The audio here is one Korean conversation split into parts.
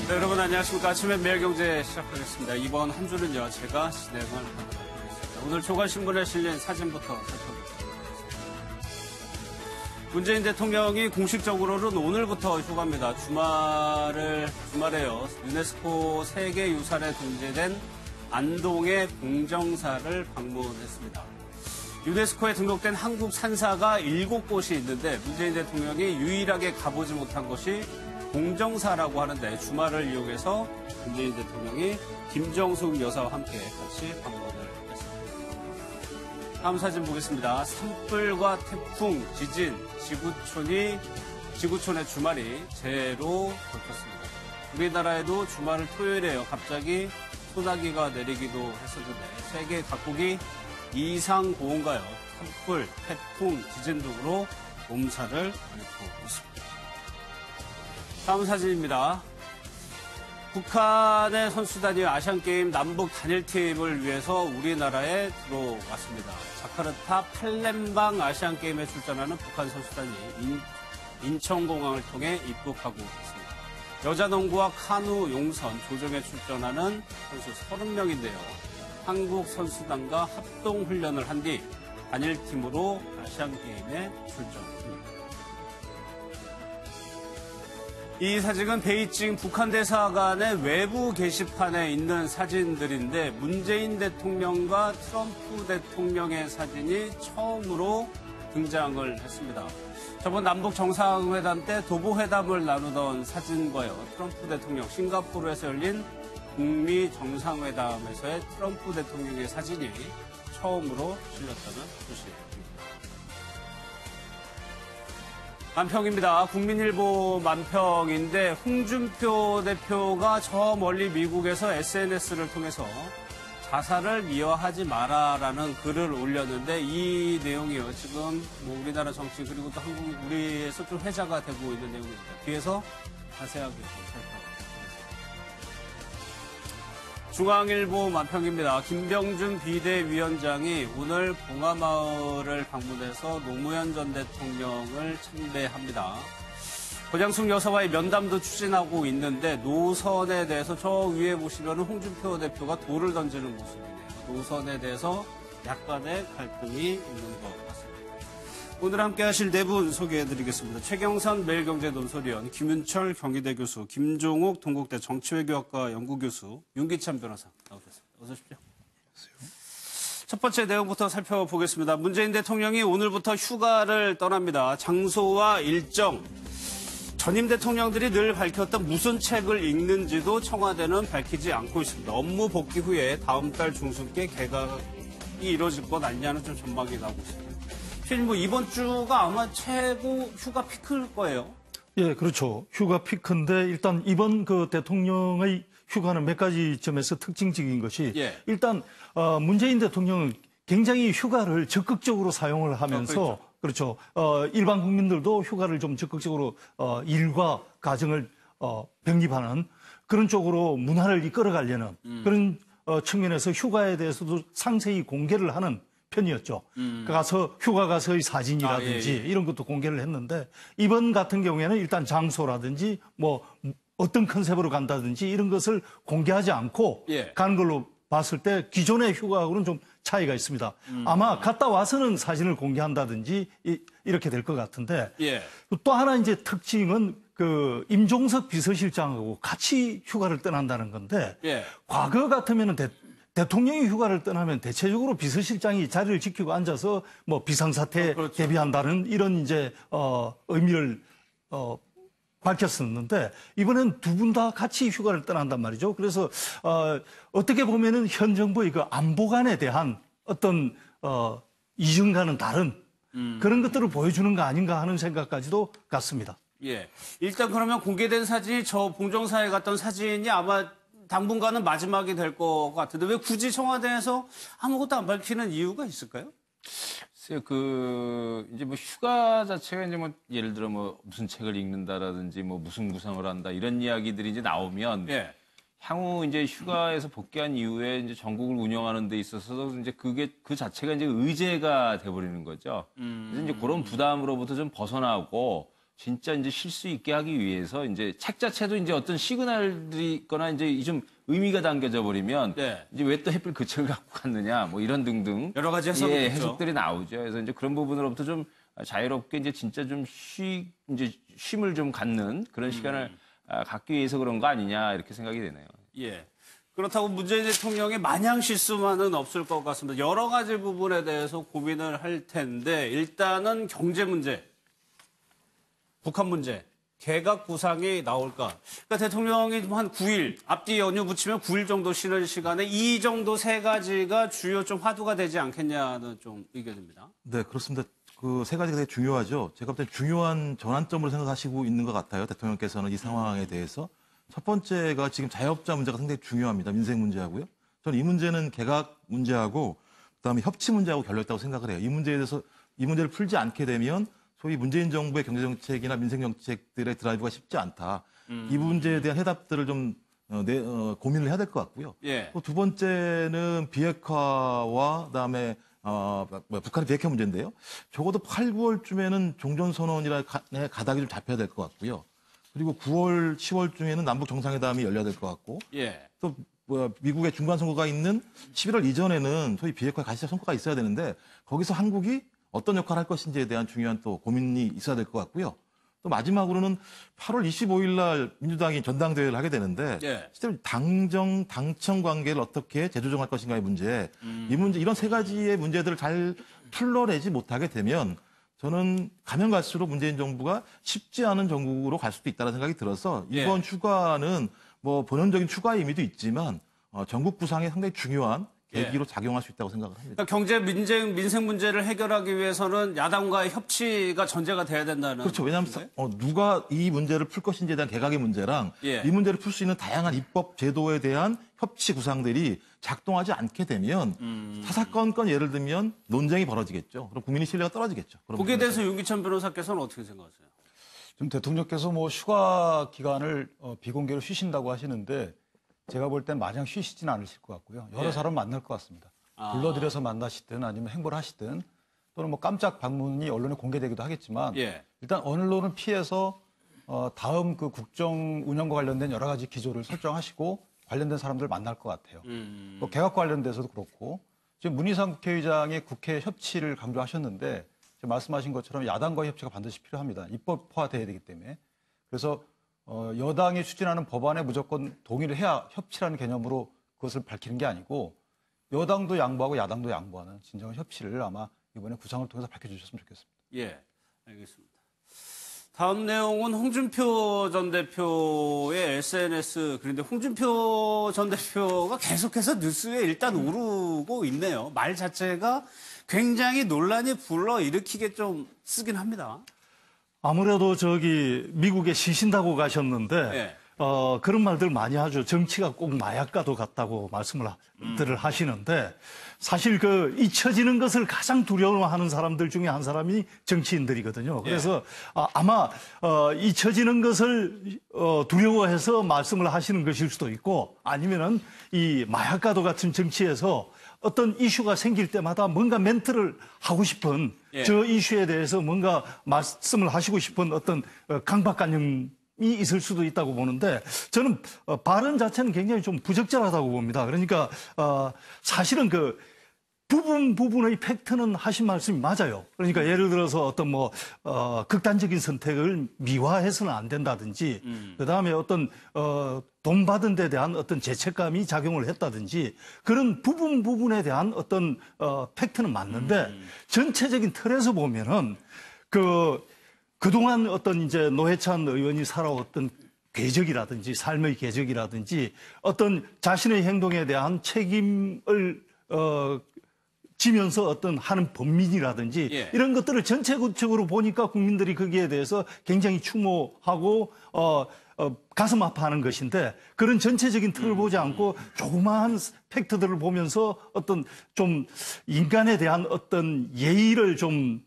네, 여러분 안녕하십니까. 아침에 매일경제 시작하겠습니다. 이번 한 주는요, 제가 진행을 하도록 하겠습니다. 오늘 조간신문에 실린 사진부터 살펴보겠습니다. 문재인 대통령이 공식적으로는 오늘부터 휴가입니다. 주말에요. 유네스코 세계유산에 등재된 안동의 공정사를 방문했습니다. 유네스코에 등록된 한국 산사가 7곳이 있는데 문재인 대통령이 유일하게 가보지 못한 곳이 공정사라고 하는데 주말을 이용해서 문재인 대통령이 김정숙 여사와 함께 같이 방문을 했습니다. 다음 사진 보겠습니다. 산불과 태풍, 지진, 지구촌의 주말이 재해로 덮였습니다. 우리나라에도 주말을 토요일에요. 갑자기 소나기가 내리기도 했었는데 세계 각국이 이상고온가요, 산불, 태풍, 지진 등으로 몸살을 앓고 있습니다. 다음 사진입니다. 북한의 선수단이 아시안게임 남북 단일팀을 위해서 우리나라에 들어왔습니다. 자카르타 팔렘방 아시안게임에 출전하는 북한 선수단이 인천공항을 통해 입국하고 있습니다. 여자농구와 카누, 용선, 조정에 출전하는 선수 30명인데요. 한국 선수단과 합동훈련을 한 뒤 단일팀으로 아시안게임에 출전합니다. 이 사진은 베이징 북한 대사관의 외부 게시판에 있는 사진들인데 문재인 대통령과 트럼프 대통령의 사진이 처음으로 등장을 했습니다. 저번 남북 정상회담 때 도보회담을 나누던 사진과요. 트럼프 대통령 싱가포르에서 열린 북미 정상회담에서의 트럼프 대통령의 사진이 처음으로 실렸다는 소식입니다. 만평입니다. 국민일보 만평인데 홍준표 대표가 저 멀리 미국에서 SNS를 통해서 자살을 미화하지 마라라는 글을 올렸는데 이 내용이요. 지금 우리나라 정치 그리고 또 우리에서 좀 회자가 되고 있는 내용입니다. 뒤에서 자세하게 살펴보겠습니다. 중앙일보 만평입니다. 김병준 비대위원장이 오늘 봉하마을을 방문해서 노무현 전 대통령을 참배합니다. 권양숙 여사와의 면담도 추진하고 있는데 노선에 대해서 저 위에 보시면 홍준표 대표가 돌을 던지는 모습이네요. 노선에 대해서 약간의 갈등이 있는 것 같습니다. 오늘 함께 하실 네 분 소개해드리겠습니다. 최경선 매일경제 논설위원, 김윤철 경희대 교수, 김종욱 동국대 정치외교학과 연구교수, 윤기찬 변호사 나오셨습니다. 어서 오십시오. 안녕하세요. 첫 번째 내용부터 살펴보겠습니다. 문재인 대통령이 오늘부터 휴가를 떠납니다. 장소와 일정, 전임 대통령들이 늘 밝혔던 무슨 책을 읽는지도 청와대는 밝히지 않고 있습니다. 업무 복귀 후에 다음 달 중순께 개각이 이루어질 것 아니냐는 좀 전망이 나오고 있습니다. 이번 주가 아마 최고 휴가 피크일 거예요. 예, 그렇죠. 휴가 피크인데 일단 이번 그 대통령의 휴가는 몇 가지 점에서 특징적인 것이 일단 문재인 대통령은 굉장히 휴가를 적극적으로 사용을 하면서 그렇죠. 일반 국민들도 휴가를 좀 적극적으로 일과 가정을 병립하는 그런 쪽으로 문화를 이끌어가려는 그런 측면에서 휴가에 대해서도 상세히 공개를 하는 편이었죠. 휴가 가서의 사진이라든지 이런 것도 공개를 했는데 이번 같은 경우에는 일단 장소라든지 뭐 어떤 컨셉으로 간다든지 이런 것을 공개하지 않고 가는 걸로 봤을 때 기존의 휴가하고는 좀 차이가 있습니다. 아마 갔다 와서는 사진을 공개한다든지 이렇게 될 것 같은데 또 하나 이제 특징은 그 임종석 비서실장하고 같이 휴가를 떠난다는 건데 과거 같으면은 대통령이 휴가를 떠나면 대체적으로 비서실장이 자리를 지키고 앉아서 뭐 비상사태 대비한다는 이런 이제 의미를 밝혔었는데 이번엔 두 분 다 같이 휴가를 떠난단 말이죠. 그래서 어떻게 보면은 현 정부의 그 안보관에 대한 어떤 이전과는 다른 그런 것들을 보여주는 거 아닌가 하는 생각까지도 같습니다. 예. 일단 그러면 공개된 사진이 저 봉정사에 갔던 사진이 아마 당분간은 마지막이 될 것 같은데 왜 굳이 청와대에서 아무것도 안 밝히는 이유가 있을까요? 글쎄요, 이제 뭐 휴가 자체가 이제 뭐 예를 들어 뭐 무슨 책을 읽는다라든지 뭐 무슨 구상을 한다 이런 이야기들이 이제 나오면 향후 이제 휴가에서 복귀한 이후에 이제 전국을 운영하는 데 있어서 이제 그 자체가 이제 의제가 돼버리는 거죠. 그래서 이제 그런 부담으로부터 좀 벗어나고 진짜 이제 쉴 수 있게 하기 위해서 이제 책 자체도 이제 어떤 시그널들이 있거나 이제 좀 의미가 담겨져 버리면 네. 이제 왜 또 하필 그 책을 갖고 갔느냐 뭐 이런 등등 여러 가지 해석이 있죠. 해석들이 나오죠. 그래서 이제 그런 부분으로부터 좀 자유롭게 이제 진짜 좀 이제 쉼을 좀 갖는 그런 시간을 갖기 위해서 그런 거 아니냐 이렇게 생각이 되네요. 예. 그렇다고 문재인 대통령이 마냥 실수만은 없을 것 같습니다. 여러 가지 부분에 대해서 고민을 할 텐데 일단은 경제 문제, 북한 문제, 개각 구상이 나올까? 그러니까 대통령이 한 9일, 앞뒤 연휴 붙이면 9일 정도 쉬는 시간에 이 정도 세 가지가 주요 좀 화두가 되지 않겠냐는 좀 의견입니다. 네, 그렇습니다. 그 세 가지가 되게 중요하죠. 제가 볼 때 중요한 전환점으로 생각하시고 있는 것 같아요. 대통령께서는 이 상황에 대해서. 첫 번째가 지금 자영업자 문제가 상당히 중요합니다. 민생 문제하고요. 저는 이 문제는 개각 문제하고 그다음에 협치 문제하고 결렬했다고 생각을 해요. 이 문제에 대해서 이 문제를 풀지 않게 되면 소위 문재인 정부의 경제정책이나 민생정책들의 드라이브가 쉽지 않다. 이 문제에 대한 해답들을 좀 고민을 해야 될 것 같고요. 예. 또 두 번째는 비핵화와 그다음에 북한의 비핵화 문제인데요. 적어도 8, 9월쯤에는 종전선언이라 가닥이 좀 잡혀야 될 것 같고요. 그리고 9월, 10월쯤에는 남북 정상회담이 열려야 될 것 같고 예. 또 미국의 중간 선거가 있는 11월 이전에는 소위 비핵화 가시적 성과가 있어야 되는데 거기서 한국이 어떤 역할을 할 것인지에 대한 중요한 또 고민이 있어야 될 것 같고요. 또 마지막으로는 8월 25일 날 민주당이 전당대회를 하게 되는데 예. 실제로 당청 관계를 어떻게 재조정할 것인가의 문제, 이 문제 이런 세 가지의 문제들을 잘 풀러내지 못하게 되면 저는 가면 갈수록 문재인 정부가 쉽지 않은 정국으로 갈 수도 있다는 생각이 들어서 이번 휴가는 뭐 본연적인 휴가의 의미도 있지만 전국 부상에 상당히 중요한 계기로 작용할 수 있다고 생각을 합니다. 그러니까 경제 민생 문제를 해결하기 위해서는 야당과의 협치가 전제가 돼야 된다는. 그렇죠. 왜냐하면 누가 이 문제를 풀 것인지에 대한 개각의 문제랑 이 문제를 풀 수 있는 다양한 입법 제도에 대한 협치 구상들이 작동하지 않게 되면 사사건건 예를 들면 논쟁이 벌어지겠죠. 그럼 국민의 신뢰가 떨어지겠죠. 거기에 대해서 윤기천 변호사께서는 어떻게 생각하세요? 지금 대통령께서 뭐 휴가 기간을 비공개로 쉬신다고 하시는데 제가 볼 땐 마냥 쉬시지는 않으실 것 같고요. 여러 사람 만날 것 같습니다. 불러들여서 만나시든 아니면 행보를 하시든 또는 뭐 깜짝 방문이 언론에 공개되기도 하겠지만 일단 언론을 피해서 다음 그 국정 운영과 관련된 여러 가지 기조를 설정하시고 관련된 사람들 만날 것 같아요. 뭐 개각 관련돼서도 그렇고 지금 문희상 국회의장이 국회 협치를 강조하셨는데 지금 말씀하신 것처럼 야당과의 협치가 반드시 필요합니다. 입법화돼야 되기 때문에. 그래서 여당이 추진하는 법안에 무조건 동의를 해야 협치라는 개념으로 그것을 밝히는 게 아니고 여당도 양보하고 야당도 양보하는 진정한 협치를 아마 이번에 구상을 통해서 밝혀주셨으면 좋겠습니다. 예, 알겠습니다. 다음 내용은 홍준표 전 대표의 SNS. 그런데 홍준표 전 대표가 계속해서 뉴스에 일단 오르고 있네요. 말 자체가 굉장히 논란이 불러일으키게 좀 쓰긴 합니다. 아무래도 미국에 쉬신다고 가셨는데 그런 말들 많이 하죠. 정치가 꼭 마약과도 같다고 말씀을 하시는데 사실 잊혀지는 것을 가장 두려워하는 사람들 중에 한 사람이 정치인들이거든요. 그래서 아마 잊혀지는 것을 두려워해서 말씀을 하시는 것일 수도 있고 아니면은 이 마약과도 같은 정치에서 어떤 이슈가 생길 때마다 뭔가 멘트를 하고 싶은 저 이슈에 대해서 뭔가 말씀을 하시고 싶은 어떤 강박관념이 있을 수도 있다고 보는데 저는 발언 자체는 굉장히 좀 부적절하다고 봅니다. 그러니까 사실은 부분의 팩트는 하신 말씀이 맞아요. 그러니까 예를 들어서 어떤 극단적인 선택을 미화해서는 안 된다든지, 그 다음에 어떤, 돈 받은 데 대한 어떤 죄책감이 작용을 했다든지, 그런 부분에 대한 어떤, 팩트는 맞는데, 전체적인 틀에서 보면은, 그동안 어떤 이제 노회찬 의원이 살아왔던 궤적이라든지, 삶의 궤적이라든지, 어떤 자신의 행동에 대한 책임을, 지면서 어떤 하는 법민이라든지 이런 것들을 전체적으로 보니까 국민들이 거기에 대해서 굉장히 추모하고 가슴 아파하는 것인데 그런 전체적인 틀을 보지 않고 조그마한 팩트들을 보면서 어떤 좀 인간에 대한 어떤 예의를 좀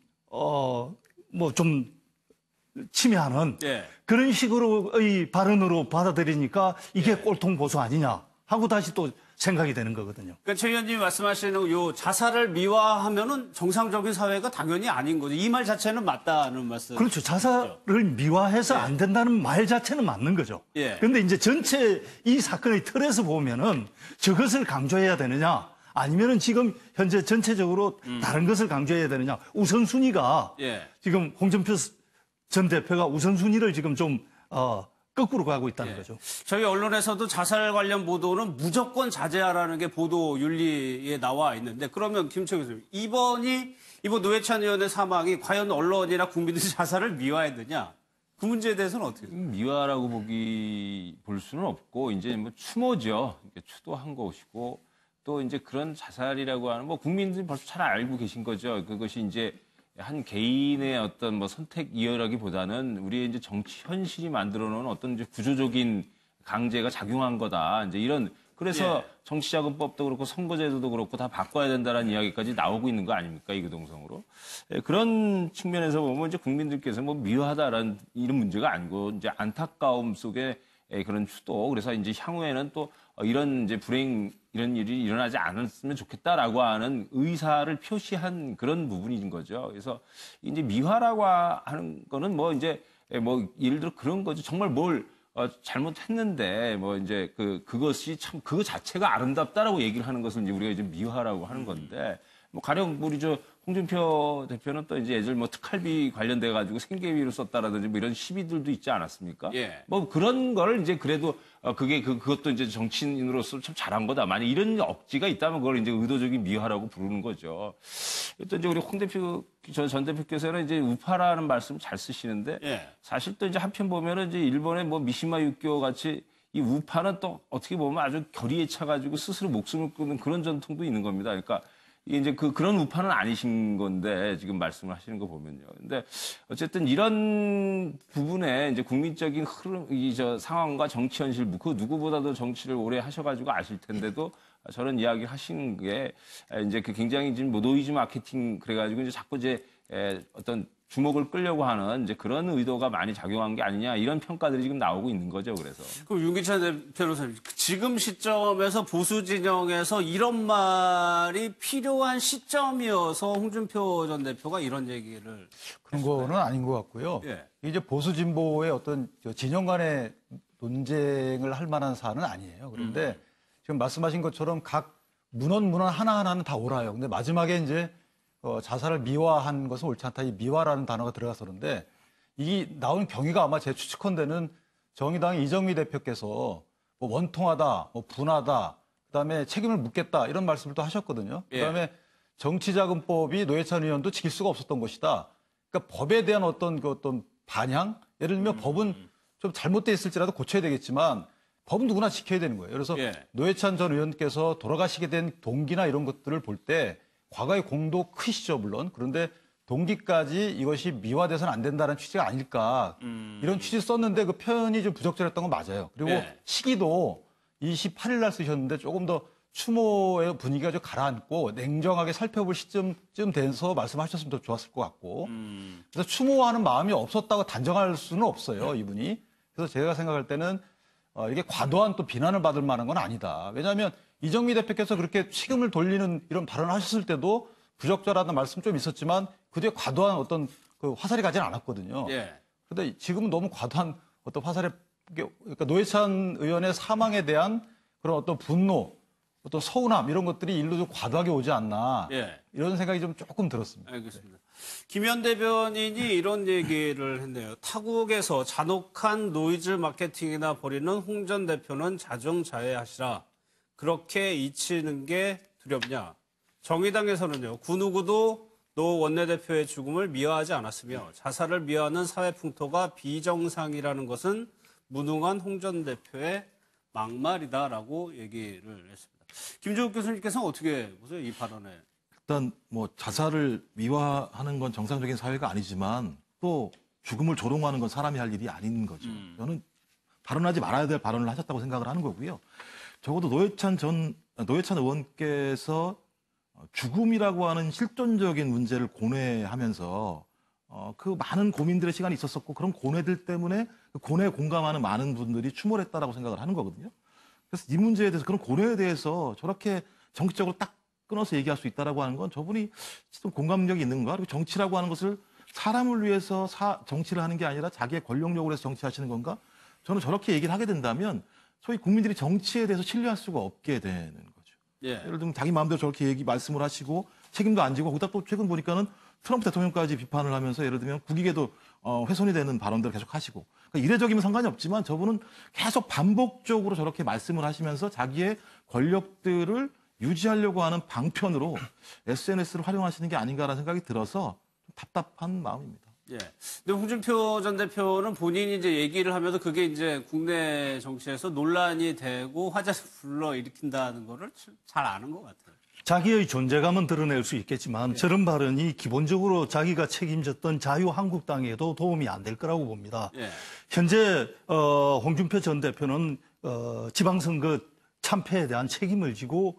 침해하는 그런 식으로의 발언으로 받아들이니까 이게 꼴통보수 아니냐 하고 다시 또 생각이 되는 거거든요. 그러니까 최 의원님이 말씀하시는 요 자살을 미화하면은 정상적인 사회가 당연히 아닌 거죠. 이 말 자체는 맞다는 말씀. 그렇죠. 자살을 미화해서 안 된다는 말 자체는 맞는 거죠. 그런데 이제 전체 이 사건의 틀에서 보면은 저것을 강조해야 되느냐, 아니면은 지금 현재 전체적으로 다른 것을 강조해야 되느냐, 우선순위가 지금 홍준표 전 대표가 우선순위를 지금 좀 거꾸로 가고 있다는 거죠. 저희 언론에서도 자살 관련 보도는 무조건 자제하라는 게 보도 윤리에 나와 있는데, 그러면 김철 교수님, 이번 노회찬 의원의 사망이 과연 언론이나 국민들이 자살을 미화했느냐? 그 문제에 대해서는 어떻게 생각하세요? 미화라고 볼 수는 없고, 이제 뭐 추모죠. 추도한 것이고, 또 이제 그런 자살이라고 하는, 뭐 국민들이 벌써 잘 알고 계신 거죠. 그것이 이제 한 개인의 어떤 뭐 선택이라기보다는 우리의 이제 정치 현실이 만들어 놓은 어떤 이제 구조적인 강제가 작용한 거다. 이제 이런, 그래서 정치자금법도 그렇고 선거제도도 그렇고 다 바꿔야 된다는 이야기까지 나오고 있는 거 아닙니까? 이구동성으로. 그런 측면에서 보면 이제 국민들께서 뭐 미화하다라는 이런 문제가 아니고 이제 안타까움 속에 그런 추도. 그래서 이제 향후에는 또 이런 이제 이런 일이 일어나지 않았으면 좋겠다라고 하는 의사를 표시한 그런 부분인 거죠. 그래서 이제 미화라고 하는 거는 뭐 이제 뭐 예를 들어 그런 거죠. 정말 뭘 잘못했는데 뭐 이제 그것이 참 그거 자체가 아름답다라고 얘기를 하는 것을 이제 우리가 이제 미화라고 하는 건데, 뭐 가령 우리 홍준표 대표는 또 이제 예전 뭐 특활비 관련돼 가지고 생계비로 썼다라든지 뭐 이런 시비들도 있지 않았습니까? 뭐 그런 걸 이제 그래도 그것도 이제 정치인으로서 참 잘한 거다. 만약 이런 억지가 있다면 그걸 이제 의도적인 미화라고 부르는 거죠. 또 이제 우리 홍 대표 전 대표께서는 이제 우파라는 말씀 잘 쓰시는데, 사실 또 이제 한편 보면은 이제 일본의 뭐 미시마 육교 같이 이 우파는 또 어떻게 보면 아주 결의에 차가지고 스스로 목숨을 끊는 그런 전통도 있는 겁니다. 그러니까 이제 그런 우파는 아니신 건데, 지금 말씀을 하시는 거 보면요. 근데 어쨌든 이런 부분에 이제 국민적인 흐름, 상황과 정치 현실, 그 누구보다도 정치를 오래 하셔가지고 아실 텐데도 저런 이야기 하시는 게 이제 굉장히 지금 뭐 노이즈 마케팅 그래가지고 이제 자꾸 이제 어떤 주목을 끌려고 하는 이제 그런 의도가 많이 작용한 게 아니냐, 이런 평가들이 지금 나오고 있는 거죠. 그래서. 그럼 윤기찬 변호사님, 지금 시점에서 보수 진영에서 이런 말이 필요한 시점이어서 홍준표 전 대표가 이런 얘기를 그런 거는 아닌 것 같고요. 이제 보수 진보의 어떤 진영 간의 논쟁을 할 만한 사안은 아니에요. 그런데 지금 말씀하신 것처럼 각 문헌 하나하나는 다 옳아요. 근데 마지막에 이제 자살을 미화한 것은 옳지 않다. 이 미화라는 단어가 들어가서 그런데 이 나온 경위가 아마 제 추측컨대는 정의당의 이정미 대표께서 뭐 원통하다, 뭐 분하다, 그다음에 책임을 묻겠다 이런 말씀을 또 하셨거든요. 그다음에 정치자금법이 노회찬 의원도 지킬 수가 없었던 것이다. 그러니까 법에 대한 어떤 반향, 예를 들면 법은 좀 잘못돼 있을지라도 고쳐야 되겠지만 법은 누구나 지켜야 되는 거예요. 그래서 노회찬 전 의원께서 돌아가시게 된 동기나 이런 것들을 볼 때 과거의 공도 크시죠, 물론. 그런데 동기까지 이것이 미화돼서는 안 된다는 취지가 아닐까. 이런 취지 썼는데 그 표현이 좀 부적절했던 건 맞아요. 그리고 시기도 28일 날 쓰셨는데 조금 더 추모의 분위기가 좀 가라앉고 냉정하게 살펴볼 시점쯤 돼서 말씀하셨으면 더 좋았을 것 같고. 그래서 추모하는 마음이 없었다고 단정할 수는 없어요, 이분이. 그래서 제가 생각할 때는 이게 과도한 또 비난을 받을 만한 건 아니다. 왜냐하면 이정미 대표께서 그렇게 식음을 돌리는 이런 발언을 하셨을 때도 부적절하다는 말씀 좀 있었지만 그 뒤에 과도한 어떤 그 화살이 가진 않았거든요. 그런데 지금은 너무 과도한 어떤 화살에, 그러니까 노회찬 의원의 사망에 대한 그런 어떤 분노, 어떤 서운함 이런 것들이 일로 좀 과도하게 오지 않나 이런 생각이 좀 조금 들었습니다. 알겠습니다. 김현 대변인이 이런 얘기를 했네요. 타국에서 잔혹한 노이즈 마케팅이나 벌이는 홍 전 대표는 자정자애하시라. 그렇게 잊히는 게 두렵냐. 정의당에서는요. 그 누구도 노 원내대표의 죽음을 미화하지 않았으며 자살을 미화하는 사회 풍토가 비정상이라는 것은 무능한 홍 전 대표의 막말이다라고 얘기를 했습니다. 김종욱 교수님께서는 어떻게 보세요? 이 발언에. 일단 뭐 자살을 미화하는 건 정상적인 사회가 아니지만 또 죽음을 조롱하는 건 사람이 할 일이 아닌 거죠. 저는 발언하지 말아야 될 발언을 하셨다고 생각을 하는 거고요. 적어도 노회찬 의원께서 죽음이라고 하는 실존적인 문제를 고뇌하면서 그 많은 고민들의 시간이 있었었고 그런 고뇌들 때문에 그 고뇌에 공감하는 많은 분들이 추모를 했다라고 생각을 하는 거거든요. 그래서 이 문제에 대해서 그런 고려에 대해서 저렇게 정치적으로 딱 끊어서 얘기할 수 있다라고 하는 건 저분이 좀 공감력이 있는가? 그리고 정치라고 하는 것을 사람을 위해서 정치를 하는 게 아니라 자기의 권력력으로 해서 정치하시는 건가? 저는 저렇게 얘기를 하게 된다면 소위 국민들이 정치에 대해서 신뢰할 수가 없게 되는 거죠. 예. 예를 들면 자기 마음대로 저렇게 말씀을 하시고 책임도 안 지고 거기다 또 최근 보니까는 트럼프 대통령까지 비판을 하면서 예를 들면 국익에도 훼손이 되는 발언들을 계속 하시고 그러니까 이례적이면 상관이 없지만 저분은 계속 반복적으로 저렇게 말씀을 하시면서 자기의 권력들을 유지하려고 하는 방편으로 SNS를 활용하시는 게 아닌가라는 생각이 들어서 좀 답답한 마음입니다. 예. 근데 홍준표 전 대표는 본인이 이제 얘기를 하면서 그게 이제 국내 정치에서 논란이 되고 화제를 불러일으킨다는 거를 잘 아는 것 같아요. 자기의 존재감은 드러낼 수 있겠지만 예. 저런 발언이 기본적으로 자기가 책임졌던 자유한국당에도 도움이 안 될 거라고 봅니다. 예. 현재 홍준표 전 대표는 지방선거 참패에 대한 책임을 지고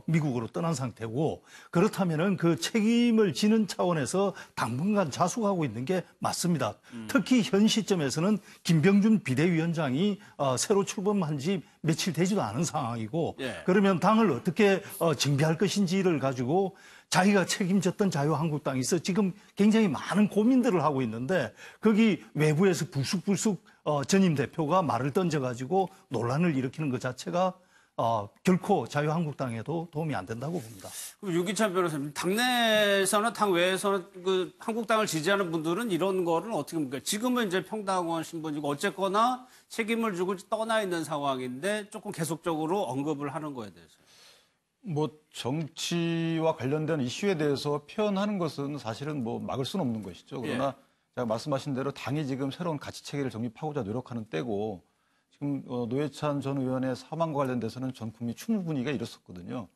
미국으로 떠난 상태고 그렇다면은 그 책임을 지는 차원에서 당분간 자숙하고 있는 게 맞습니다. 특히 현 시점에서는 김병준 비대위원장이 새로 출범한 지 며칠 되지도 않은 상황이고 예. 그러면 당을 어떻게 징계할 것인지를 가지고 자기가 책임졌던 자유한국당에서 지금 굉장히 많은 고민들을 하고 있는데 거기 외부에서 불쑥불쑥 전임 대표가 말을 던져가지고 논란을 일으키는 것 자체가 결코 자유한국당에도 도움이 안 된다고 봅니다. 그럼 유기찬 변호사님, 당내에서는 당 외에서는 그 한국당을 지지하는 분들은 이런 거를 어떻게 봅니까? 지금은 이제 평당원 신분이고 어쨌거나 책임을 지고 떠나 있는 상황인데 조금 계속적으로 언급을 하는 거에 대해서. 뭐 정치와 관련된 이슈에 대해서 표현하는 것은 사실은 뭐 막을 수는 없는 것이죠. 그러나 제가 말씀하신 대로 당이 지금 새로운 가치 체계를 정립하고자 노력하는 때고 지금 노회찬 전 의원의 사망과 관련돼서는 전 국민이 충분 분위기가 이렇었거든요.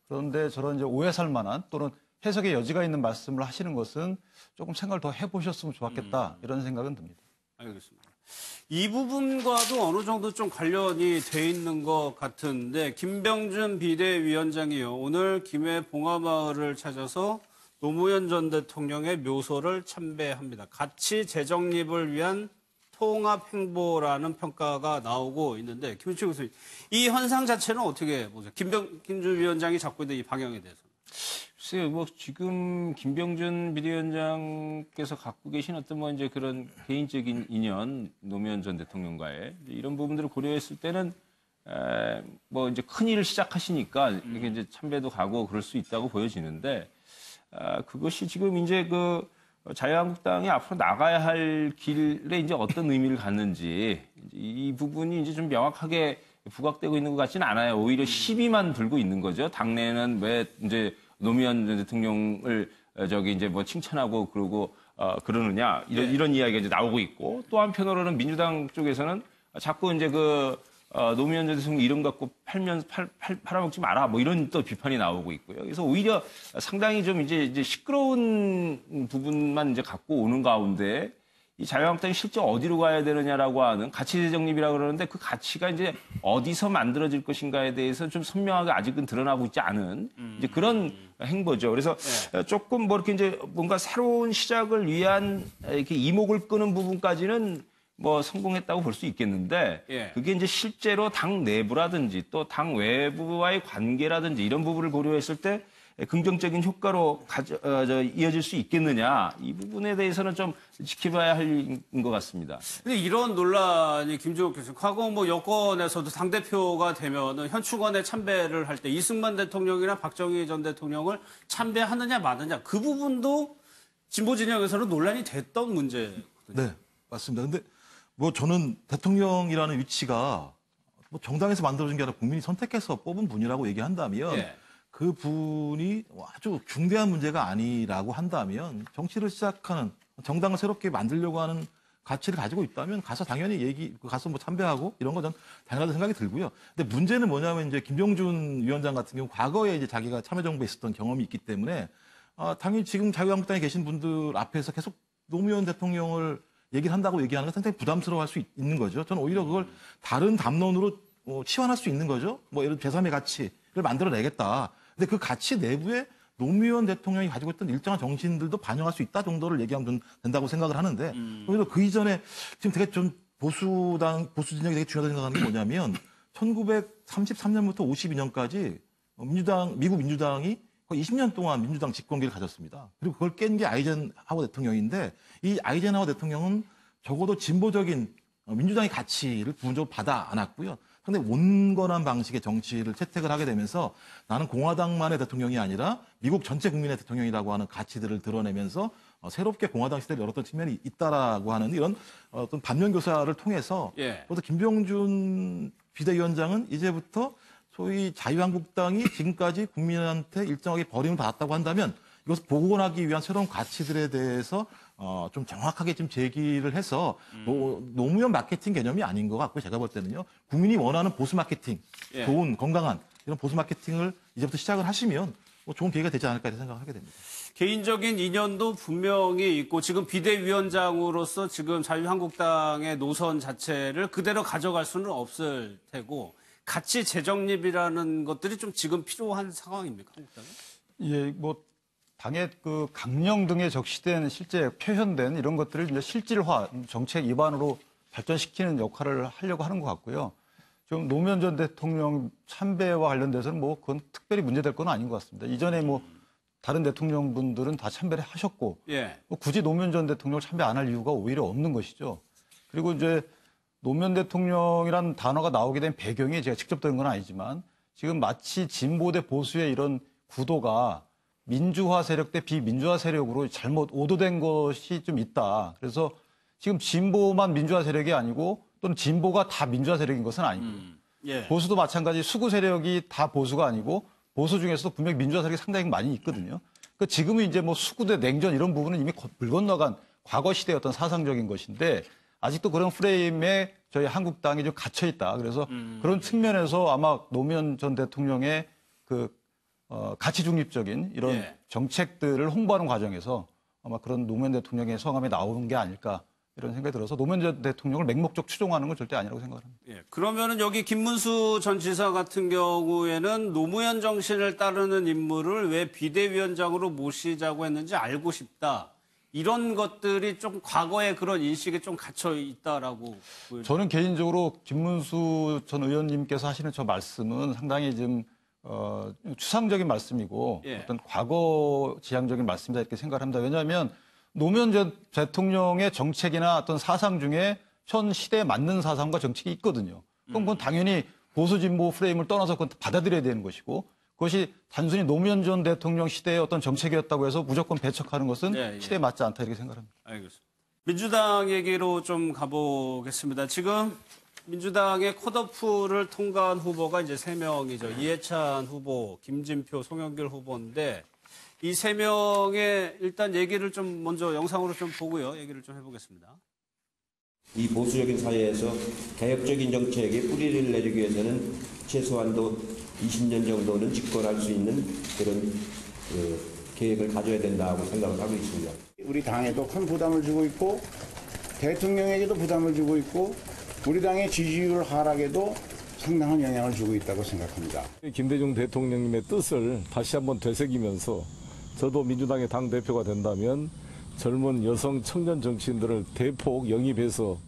그런데 저런 이제 오해 살 만한 또는 해석의 여지가 있는 말씀을 하시는 것은 조금 생각을 더 해보셨으면 좋았겠다 이런 생각은 듭니다. 알겠습니다. 이 부분과도 어느 정도 좀 관련이 돼 있는 것 같은데 김병준 비대위원장이요. 오늘 김해 봉하마을을 찾아서 노무현 전 대통령의 묘소를 참배합니다. 가치 재정립을 위한 통합 행보라는 평가가 나오고 있는데 김은철 교수님, 이 현상 자체는 어떻게 보세요? 김병준 위원장이 잡고 있는 이 방향에 대해서. 글쎄요, 뭐 지금 김병준 비대위원장께서 갖고 계신 어떤 뭐 이제 그런 개인적인 인연, 노무현 전 대통령과의 이런 부분들을 고려했을 때는 뭐 이제 큰 일을 시작하시니까 이게 이제 참배도 가고 그럴 수 있다고 보여지는데 그것이 지금 이제 그 자유한국당이 앞으로 나가야 할 길에 이제 어떤 의미를 갖는지 이 부분이 이제 좀 명확하게 부각되고 있는 것 같지는 않아요. 오히려 시비만 불고 있는 거죠. 당내는 왜 이제 노무현 전 대통령을 저기 이제 뭐 칭찬하고 그러고 그러느냐 이런 이야기가 이제 나오고 있고 또 한편으로는 민주당 쪽에서는 자꾸 이제 그 노무현 전 대통령 이름 갖고 팔아먹지 마라 뭐 이런 또 비판이 나오고 있고요. 그래서 오히려 상당히 좀 이제 시끄러운 부분만 이제 갖고 오는 가운데 이 자유한국당이 실제 어디로 가야 되느냐라고 하는 가치 재정립이라고 그러는데 그 가치가 이제 어디서 만들어질 것인가에 대해서 좀 선명하게 아직은 드러나고 있지 않은 이제 그런 행보죠. 그래서 조금 뭐 이렇게 이제 뭔가 새로운 시작을 위한 이렇게 이목을 끄는 부분까지는 뭐 성공했다고 볼 수 있겠는데 그게 이제 실제로 당 내부라든지 또 당 외부와의 관계라든지 이런 부분을 고려했을 때 긍정적인 효과로 이어질 수 있겠느냐 이 부분에 대해서는 좀 지켜봐야 할 일인 것 같습니다. 근데 이런 논란이 김종욱 교수님, 과거 뭐 여권에서도 당대표가 되면은 현충원에 참배를 할 때 이승만 대통령이나 박정희 전 대통령을 참배하느냐 마느냐 그 부분도 진보 진영에서는 논란이 됐던 문제거든요. 네, 맞습니다. 근데 뭐 저는 대통령이라는 위치가 뭐 정당에서 만들어진 게 아니라 국민이 선택해서 뽑은 분이라고 얘기한다면 그 분이 아주 중대한 문제가 아니라고 한다면 정치를 시작하는 정당을 새롭게 만들려고 하는 가치를 가지고 있다면 가서 당연히 가서 뭐 참배하고 이런 건 전 당연하다는 생각이 들고요. 근데 문제는 뭐냐면 이제 김병준 위원장 같은 경우 과거에 이제 자기가 참여정부에 있었던 경험이 있기 때문에 당연히 지금 자유한국당에 계신 분들 앞에서 계속 노무현 대통령을 얘기를 한다고 얘기하는 건 상당히 부담스러워할 수 있는 거죠. 저는 오히려 그걸 다른 담론으로 치환할 수 있는 거죠. 뭐 예를 들어 제3의 가치를 만들어내겠다. 근데 그 가치 내부에 노무현 대통령이 가지고 있던 일정한 정신들도 반영할 수 있다 정도를 얘기하면 된다고 생각을 하는데 오히려 그 이전에 지금 되게 좀 보수 진영이 되게 중요하다고 생각하는 게 뭐냐면 1933년부터 52년까지 미국 민주당이 거의 20년 동안 민주당 집권기를 가졌습니다. 그리고 그걸 깬 게 아이젠하워 대통령인데 이 아이젠하워 대통령은 적어도 진보적인 민주당의 가치를 부분적으로 받아 안았고요. 상당히 온건한 방식의 정치를 채택을 하게 되면서 나는 공화당만의 대통령이 아니라 미국 전체 국민의 대통령이라고 하는 가치들을 드러내면서 새롭게 공화당 시대를 열었던 측면이 있다라고 하는 이런 어떤 반면교사를 통해서 또 김병준 비대위원장은 이제부터 소위 자유한국당이 지금까지 국민한테 일정하게 버림을 받았다고 한다면 이것을 복원하기 위한 새로운 가치들에 대해서 좀 정확하게 좀 제기를 해서 노무현 마케팅 개념이 아닌 것 같고요. 제가 볼 때는요. 국민이 원하는 보수 마케팅, 좋은 건강한 이런 보수 마케팅을 이제부터 시작을 하시면 좋은 기회가 되지 않을까 생각을 하게 됩니다. 개인적인 인연도 분명히 있고 지금 비대위원장으로서 지금 자유한국당의 노선 자체를 그대로 가져갈 수는 없을 테고 가치 재정립이라는 것들이 좀 지금 필요한 상황입니까? 한국당은? 예, 뭐 당의 그 강령 등에 적시된 실제 표현된 이런 것들을 이제 실질화, 정책 입안으로 발전시키는 역할을 하려고 하는 것 같고요. 좀 노무현 전 대통령 참배와 관련돼서는 뭐 그건 특별히 문제될 건 아닌 것 같습니다. 이전에 뭐 다른 대통령분들은 다 참배를 하셨고 뭐 굳이 노무현 전 대통령을 참배 안 할 이유가 오히려 없는 것이죠. 그리고 이제 노무현 대통령이라는 단어가 나오게 된 배경이 제가 직접 들은 건 아니지만 지금 마치 진보 대 보수의 이런 구도가 민주화 세력 대 비민주화 세력으로 잘못 오도된 것이 좀 있다. 그래서 지금 진보만 민주화 세력이 아니고 또는 진보가 다 민주화 세력인 것은 아니고요. 보수도 마찬가지 수구 세력이 다 보수가 아니고 보수 중에서도 분명히 민주화 세력이 상당히 많이 있거든요. 그러니까 지금은 이제 뭐 수구 대 냉전 이런 부분은 이미 물 건너간 과거 시대의 어떤 사상적인 것인데 아직도 그런 프레임에 저희 한국당이 좀 갇혀 있다. 그래서 그런 측면에서 아마 노무현 전 대통령의 그 가치 중립적인 이런 정책들을 홍보하는 과정에서 아마 그런 노무현 대통령의 성함이 나오는 게 아닐까 이런 생각이 들어서 노무현 전 대통령을 맹목적 추종하는 건 절대 아니라고 생각합니다. 그러면은 여기 김문수 전 지사 같은 경우에는 노무현 정신을 따르는 인물을 왜 비대위원장으로 모시자고 했는지 알고 싶다. 이런 것들이 좀 과거에 그런 인식에 좀 갇혀 있다라고 보여요. 저는 개인적으로 김문수 전 의원님께서 하시는 저 말씀은 상당히 좀 추상적인 말씀이고 어떤 과거 지향적인 말씀이다 이렇게 생각을 합니다. 왜냐하면 노무현 전 대통령의 정책이나 어떤 사상 중에 현 시대에 맞는 사상과 정책이 있거든요. 그럼 그건 당연히 보수 진보 프레임을 떠나서 그건 받아들여야 되는 것이고 그것이 단순히 노무현 전 대통령 시대의 어떤 정책이었다고 해서 무조건 배척하는 것은 시대에 맞지 않다 이렇게 생각합니다. 알겠습니다. 민주당 얘기로 좀 가보겠습니다. 지금 민주당의 컷오프를 통과한 후보가 이제 3명이죠. 이해찬 후보, 김진표, 송영길 후보인데 이 3명의 일단 얘기를 좀 먼저 영상으로 좀 보고요. 얘기를 좀 해보겠습니다. 이 보수적인 사회에서 개혁적인 정책에 뿌리를 내리기 위해서는 최소한도 20년 정도는 집권할 수 있는 그런 계획을 가져야 된다고 생각을 하고 있습니다. 우리 당에도 큰 부담을 주고 있고 대통령에게도 부담을 주고 있고 우리 당의 지지율 하락에도 상당한 영향을 주고 있다고 생각합니다. 김대중 대통령님의 뜻을 다시 한번 되새기면서 저도 민주당의 당대표가 된다면 젊은 여성 청년 정치인들을 대폭 영입해서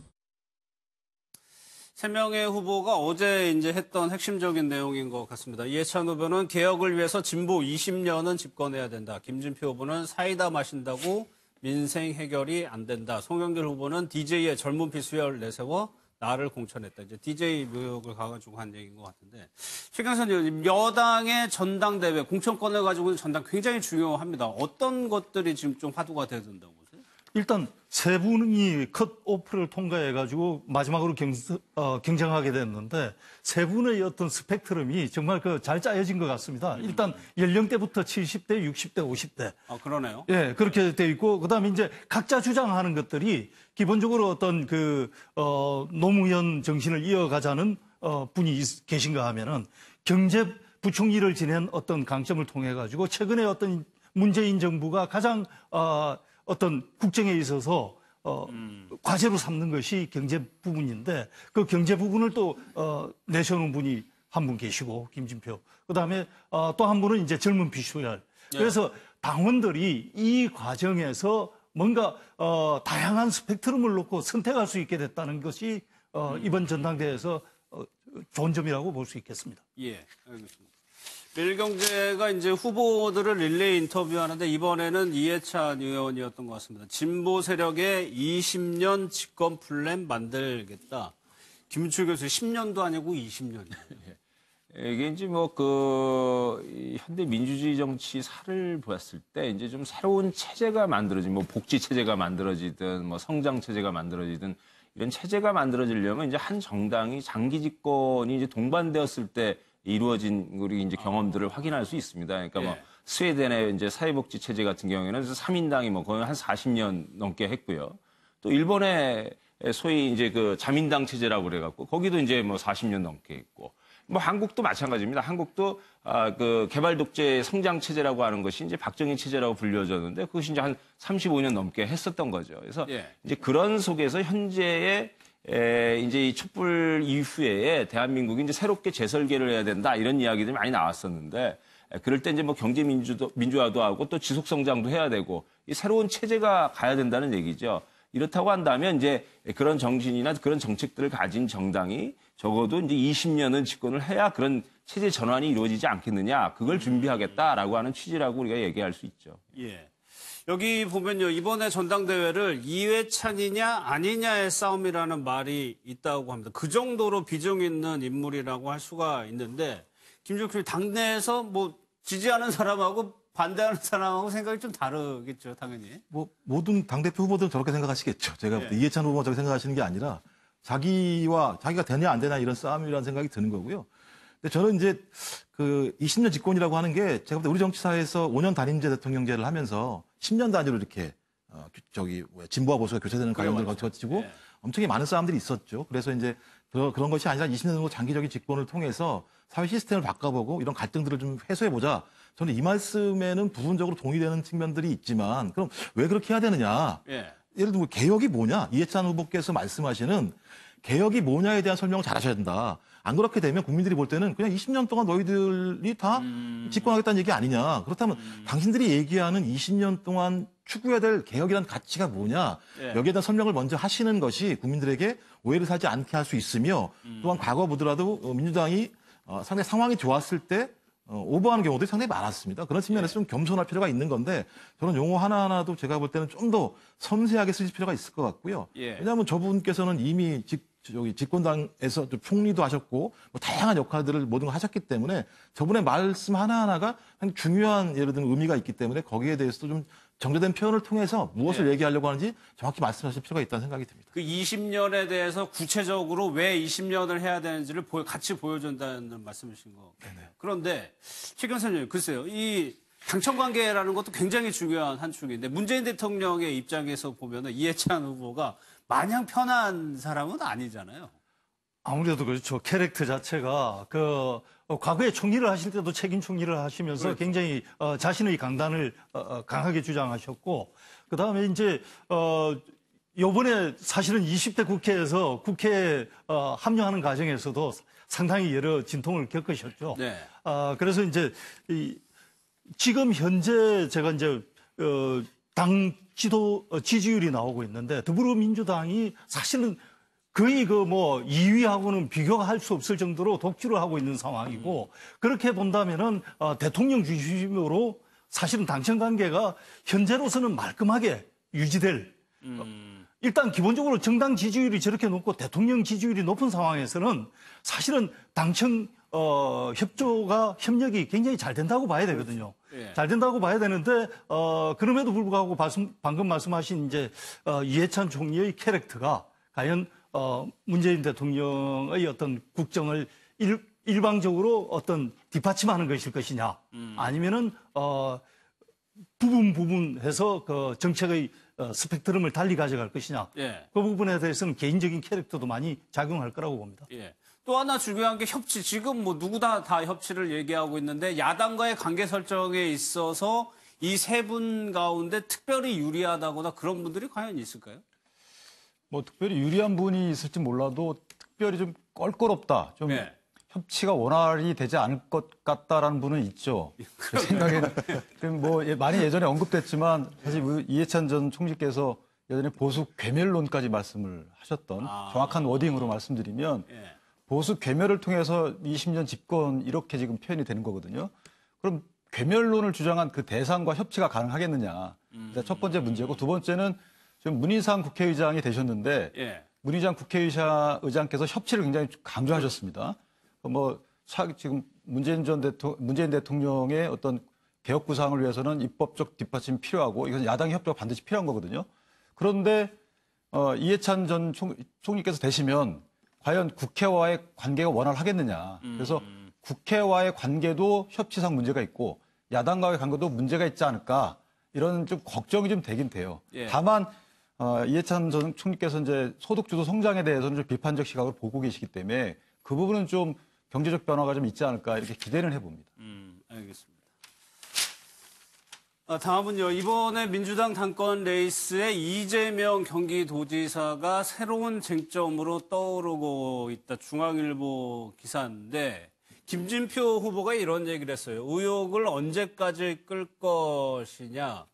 3명의 후보가 어제 이제 했던 핵심적인 내용인 것 같습니다. 이해찬 후보는 개혁을 위해서 진보 20년은 집권해야 된다. 김진표 후보는 사이다 마신다고 민생 해결이 안 된다. 송영길 후보는 DJ의 젊은 피 수혈 내세워 나를 공천했다. 이제 DJ 묘역을 가가지고 한 얘기인 것 같은데. 최경선 의원님, 여당의 전당대회, 공천권을 가지고는 전당 굉장히 중요합니다. 어떤 것들이 지금 좀 화두가 돼야 된다고 보세요? 일단 세 분이 컷오프를 통과해가지고 마지막으로 경쟁하게 됐는데 세 분의 어떤 스펙트럼이 정말 잘 짜여진 것 같습니다. 일단 연령대부터 70대, 60대, 50대. 아, 그러네요. 예, 그렇게 돼 있고 그다음에 이제 각자 주장하는 것들이 기본적으로 어떤 노무현 정신을 이어가자는 분이 계신가 하면은 경제부총리를 지낸 어떤 강점을 통해 가지고 최근에 어떤 문재인 정부가 가장 어떤 국정에 있어서 과제로 삼는 것이 경제 부분인데 그 경제 부분을 또 내세우는 분이 한 분 계시고 김진표 그다음에 또 한 분은 이제 젊은 비수열 그래서 당원들이 이 과정에서 뭔가 다양한 스펙트럼을 놓고 선택할 수 있게 됐다는 것이 이번 전당대회에서 좋은 점이라고 볼 수 있겠습니다. 예, 알겠습니다. 매일경제가 이제 후보들을 릴레이 인터뷰하는데 이번에는 이해찬 의원이었던 것 같습니다. 진보 세력의 20년 집권 플랜 만들겠다. 김은출 교수 10년도 아니고 20년이에요. 이게 이제 현대 민주주의 정치 살을 보았을 때 이제 좀 새로운 체제가 만들어진 복지 체제가 만들어지든 성장 체제가 만들어지든 이런 체제가 만들어지려면 이제 한 정당이 장기 집권이 이제 동반되었을 때 이루어진 우리 이제 경험들을 확인할 수 있습니다. 그러니까 스웨덴의 이제 사회복지 체제 같은 경우에는 3인당이 거의 한 40년 넘게 했고요. 또 일본의 소위 이제 그 자민당 체제라고 그래갖고 거기도 이제 40년 넘게 있고 한국도 마찬가지입니다. 한국도 그 개발 독재 성장 체제라고 하는 것이 이제 박정희 체제라고 불려졌는데 그것이 이제 한 35년 넘게 했었던 거죠. 그래서 이제 그런 속에서 현재의 이제 이 촛불 이후에 대한민국이 이제 새롭게 재설계를 해야 된다 이런 이야기들이 많이 나왔었는데 그럴 때 이제 경제 민주화도 하고 또 지속 성장도 해야 되고 이 새로운 체제가 가야 된다는 얘기죠. 이렇다고 한다면 이제 그런 정신이나 그런 정책들을 가진 정당이 적어도 이제 20년은 집권을 해야 그런 체제 전환이 이루어지지 않겠느냐. 그걸 준비하겠다라고 하는 취지라고 우리가 얘기할 수 있죠. 예. 여기 보면요. 이번에 전당대회를 이해찬이냐 아니냐의 싸움이라는 말이 있다고 합니다. 그 정도로 비중 있는 인물이라고 할 수가 있는데 김종필 당내에서 지지하는 사람하고 반대하는 사람하고 생각이 좀 다르겠죠, 당연히. 모든 당대표 후보들은 저렇게 생각하시겠죠. 제가 볼 때 이해찬 후보가 저렇게 생각하시는 게 아니라 자기가 되냐 안 되냐 이런 싸움이라는 생각이 드는 거고요. 근데 저는 이제 그 20년 집권이라고 하는 게 제가 볼 때 우리 정치사에서 5년 단임제 대통령제를 하면서 10년 단위로 이렇게 진보와 보수가 교체되는 과정들을 거치고 엄청나게 많은 싸움들이 있었죠. 그래서 이제 그런 것이 아니라 20년 정도 장기적인 집권을 통해서 사회 시스템을 바꿔보고 이런 갈등들을 좀 해소해보자. 저는 이 말씀에는 부분적으로 동의되는 측면들이 있지만 그럼 왜 그렇게 해야 되느냐. 예를 들면 개혁이 뭐냐. 이해찬 후보께서 말씀하시는 개혁이 뭐냐에 대한 설명을 잘 하셔야 된다. 안 그렇게 되면 국민들이 볼 때는 그냥 20년 동안 너희들이 다 집권하겠다는 얘기 아니냐. 그렇다면 당신들이 얘기하는 20년 동안 추구해야 될 개혁이라는 가치가 뭐냐. 여기에 대한 설명을 먼저 하시는 것이 국민들에게 오해를 사지 않게 할 수 있으며 또한 과거 보더라도 민주당이 상당히 상황이 좋았을 때 오버하는 경우도 상당히 많았습니다. 그런 측면에서 좀 겸손할 필요가 있는 건데 저는 용어 하나하나도 제가 볼 때는 좀 더 섬세하게 쓰실 필요가 있을 것 같고요. 왜냐하면 저분께서는 이미 집권당에서 좀 총리도 하셨고 다양한 역할들을 모든 걸 하셨기 때문에 저분의 말씀 하나하나가 상당히 중요한 예를 들면 의미가 있기 때문에 거기에 대해서도 좀 정제된 표현을 통해서 무엇을 얘기하려고 하는지 정확히 말씀하실 필요가 있다는 생각이 듭니다. 그 20년에 대해서 구체적으로 왜 20년을 해야 되는지를 같이 보여준다는 말씀이신 거. 그런데 최 교수님, 글쎄요. 이 당청 관계라는 것도 굉장히 중요한 한 축인데 문재인 대통령의 입장에서 보면은 이해찬 후보가 마냥 편한 사람은 아니잖아요. 아무래도 그렇죠. 캐릭터 자체가 과거에 총리를 하실 때도 책임 총리를 하시면서 굉장히 자신의 강단을 강하게 주장하셨고 그다음에 이제 요번에 사실은 20대 국회에서 국회에 합류하는 과정에서도 상당히 여러 진통을 겪으셨죠. 그래서 이제 지금 현재 제가 이제 당 지지율이 나오고 있는데 더불어민주당이 사실은 거의 2위하고는 비교가 할 수 없을 정도로 독주를 하고 있는 상황이고 그렇게 본다면은 대통령 중심으로 사실은 당청 관계가 현재로서는 말끔하게 유지될 일단 기본적으로 정당 지지율이 저렇게 높고 대통령 지지율이 높은 상황에서는 사실은 당청 협력이 굉장히 잘 된다고 봐야 되거든요. 잘 된다고 봐야 되는데 그럼에도 불구하고 방금 말씀하신 이제 이해찬 총리의 캐릭터가 과연 문재인 대통령의 어떤 국정을 일방적으로 어떤 뒷받침하는 것일 것이냐, 아니면은 부분해서 그 정책의 스펙트럼을 달리 가져갈 것이냐, 그 부분에 대해서는 개인적인 캐릭터도 많이 작용할 거라고 봅니다. 또 하나 중요한 게 협치. 지금 누구나 다 협치를 얘기하고 있는데 야당과의 관계 설정에 있어서 이 세 분 가운데 특별히 유리하다거나 그런 분들이 과연 있을까요? 특별히 유리한 분이 있을지 몰라도 특별히 좀 껄끄럽다. 좀 협치가 원활히 되지 않을 것 같다라는 분은 있죠. 제 생각에는 많이 예전에 언급됐지만 사실 이해찬 전 총리께서 예전에 보수 괴멸론까지 말씀을 하셨던 정확한 워딩으로 말씀드리면 보수 괴멸을 통해서 20년 집권 이렇게 지금 표현이 되는 거거든요. 그럼 괴멸론을 주장한 그 대상과 협치가 가능하겠느냐. 첫 번째 문제고 두 번째는 지금 문희상 국회의장이 되셨는데 예. 문희상 국회의장께서 협치를 굉장히 강조하셨습니다. 지금 문재인 대통령의 어떤 개혁 구상을 위해서는 입법적 뒷받침이 필요하고 이건 야당의 협조가 반드시 필요한 거거든요. 그런데 이해찬 전 총리께서 되시면 과연 국회와의 관계가 원활하겠느냐. 그래서 국회와의 관계도 협치상 문제가 있고 야당과의 관계도 문제가 있지 않을까. 이런 좀 걱정이 좀 되긴 돼요. 예. 다만 이해찬 전 총리께서 이제 소득주도 성장에 대해서는 좀 비판적 시각을 보고 계시기 때문에 그 부분은 좀 경제적 변화가 좀 있지 않을까 이렇게 기대는 해봅니다. 알겠습니다. 다음은요. 이번에 민주당 당권 레이스에 이재명 경기도지사가 새로운 쟁점으로 떠오르고 있다. 중앙일보 기사인데 김진표 후보가 이런 얘기를 했어요. 의혹을 언제까지 끌 것이냐.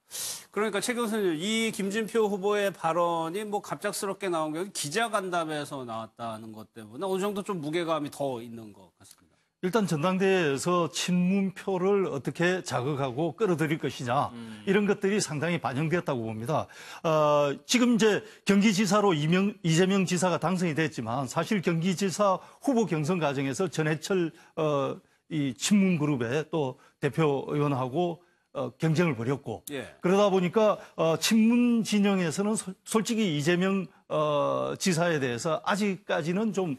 그러니까 최 교수님, 이 김진표 후보의 발언이 뭐 갑작스럽게 나온 게 기자간담회에서 나왔다는 것 때문에 어느 정도 좀 무게감이 더 있는 것 같습니다. 일단 전당대회에서 친문표를 어떻게 자극하고 끌어들일 것이냐 이런 것들이 상당히 반영됐다고 봅니다. 지금 이제 경기지사로 이재명 지사가 당선이 됐지만 사실 경기지사 후보 경선 과정에서 전해철 이 친문그룹의 또 대표 의원하고 경쟁을 벌였고 예. 그러다 보니까 친문 진영에서는 솔직히 이재명 지사에 대해서 아직까지는 좀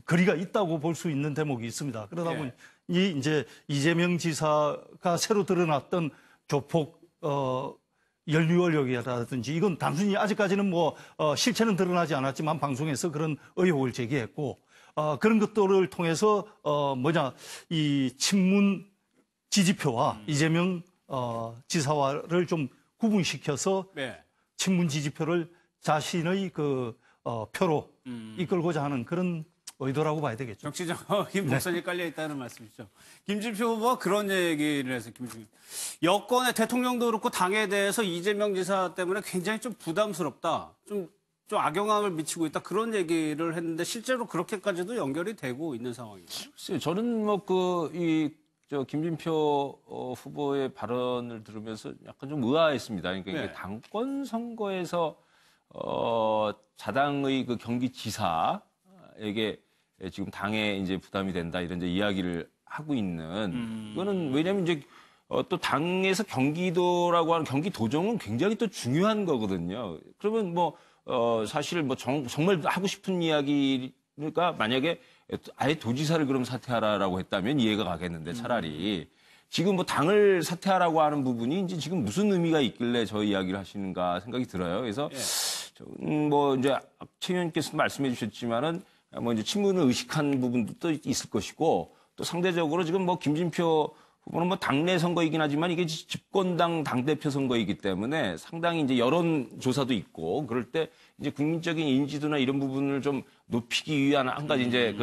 거리가 있다고 볼 수 있는 대목이 있습니다. 그러다 보니 이제 이재명 지사가 새로 드러났던 조폭 연루의혹이라든지 이건 단순히 아직까지는 뭐 실체는 드러나지 않았지만 방송에서 그런 의혹을 제기했고 그런 것들을 통해서 이 친문 지지표와 이재명 지사와를 좀 구분시켜서 친문 지지표를 자신의 그 표로 이끌고자 하는 그런 의도라고 봐야 되겠죠. 정치적인 목선이 깔려 있다는 말씀이죠. 김진표 후보가 그런 얘기를 해서 여권의 대통령도 그렇고 당에 대해서 이재명 지사 때문에 굉장히 좀 부담스럽다. 좀 악영향을 미치고 있다. 그런 얘기를 했는데 실제로 그렇게까지도 연결이 되고 있는 상황입니다. 글쎄요. 저는 김진표 후보의 발언을 들으면서 약간 좀 의아했습니다. 그러니까 이게 당권 선거에서 자당의 그 경기지사에게 지금 당에 이제 부담이 된다 이런 이제 이야기를 하고 있는 이거는 왜냐하면 이제 또 당에서 경기도라고 하는 경기도정은 굉장히 또 중요한 거거든요. 그러면 사실 정말 하고 싶은 이야기가 만약에 아예 도지사를 그럼 사퇴하라라고 했다면 이해가 가겠는데 차라리 지금 당을 사퇴하라고 하는 부분이 이제 지금 무슨 의미가 있길래 저 이야기를 하시는가 생각이 들어요. 그래서 이제 최 의원께서도 말씀해 주셨지만은 이제 친문을 의식한 부분도 또 있을 것이고 또 상대적으로 지금 김진표 후보는 당내 선거이긴 하지만 이게 집권당 당대표 선거이기 때문에 상당히 이제 여론조사도 있고 그럴 때 이제 국민적인 인지도나 이런 부분을 좀 높이기 위한 한 가지 이제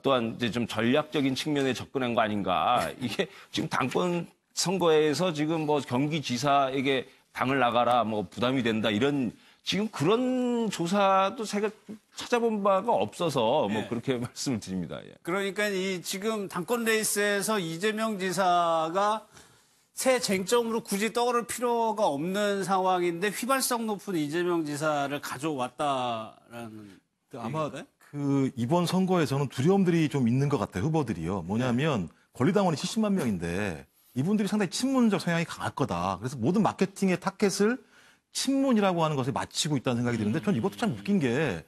또한 이제 좀 전략적인 측면에 접근한 거 아닌가. 이게 지금 당권 선거에서 지금 경기지사에게 당을 나가라 부담이 된다 이런 지금 그런 조사도 제가 찾아본 바가 없어서 그렇게 말씀을 드립니다. 예. 그러니까 지금 당권 레이스에서 이재명 지사가 새 쟁점으로 굳이 떠오를 필요가 없는 상황인데 휘발성 높은 이재명 지사를 가져왔다라는 아마 이번 선거에서는 두려움들이 좀 있는 것 같아요. 후보들이요. 뭐냐면 권리당원이 70만 명인데 이분들이 상당히 친문적 성향이 강할 거다. 그래서 모든 마케팅의 타켓을 친문이라고 하는 것에 맞추고 있다는 생각이 드는데 전 이것도 참 웃긴 게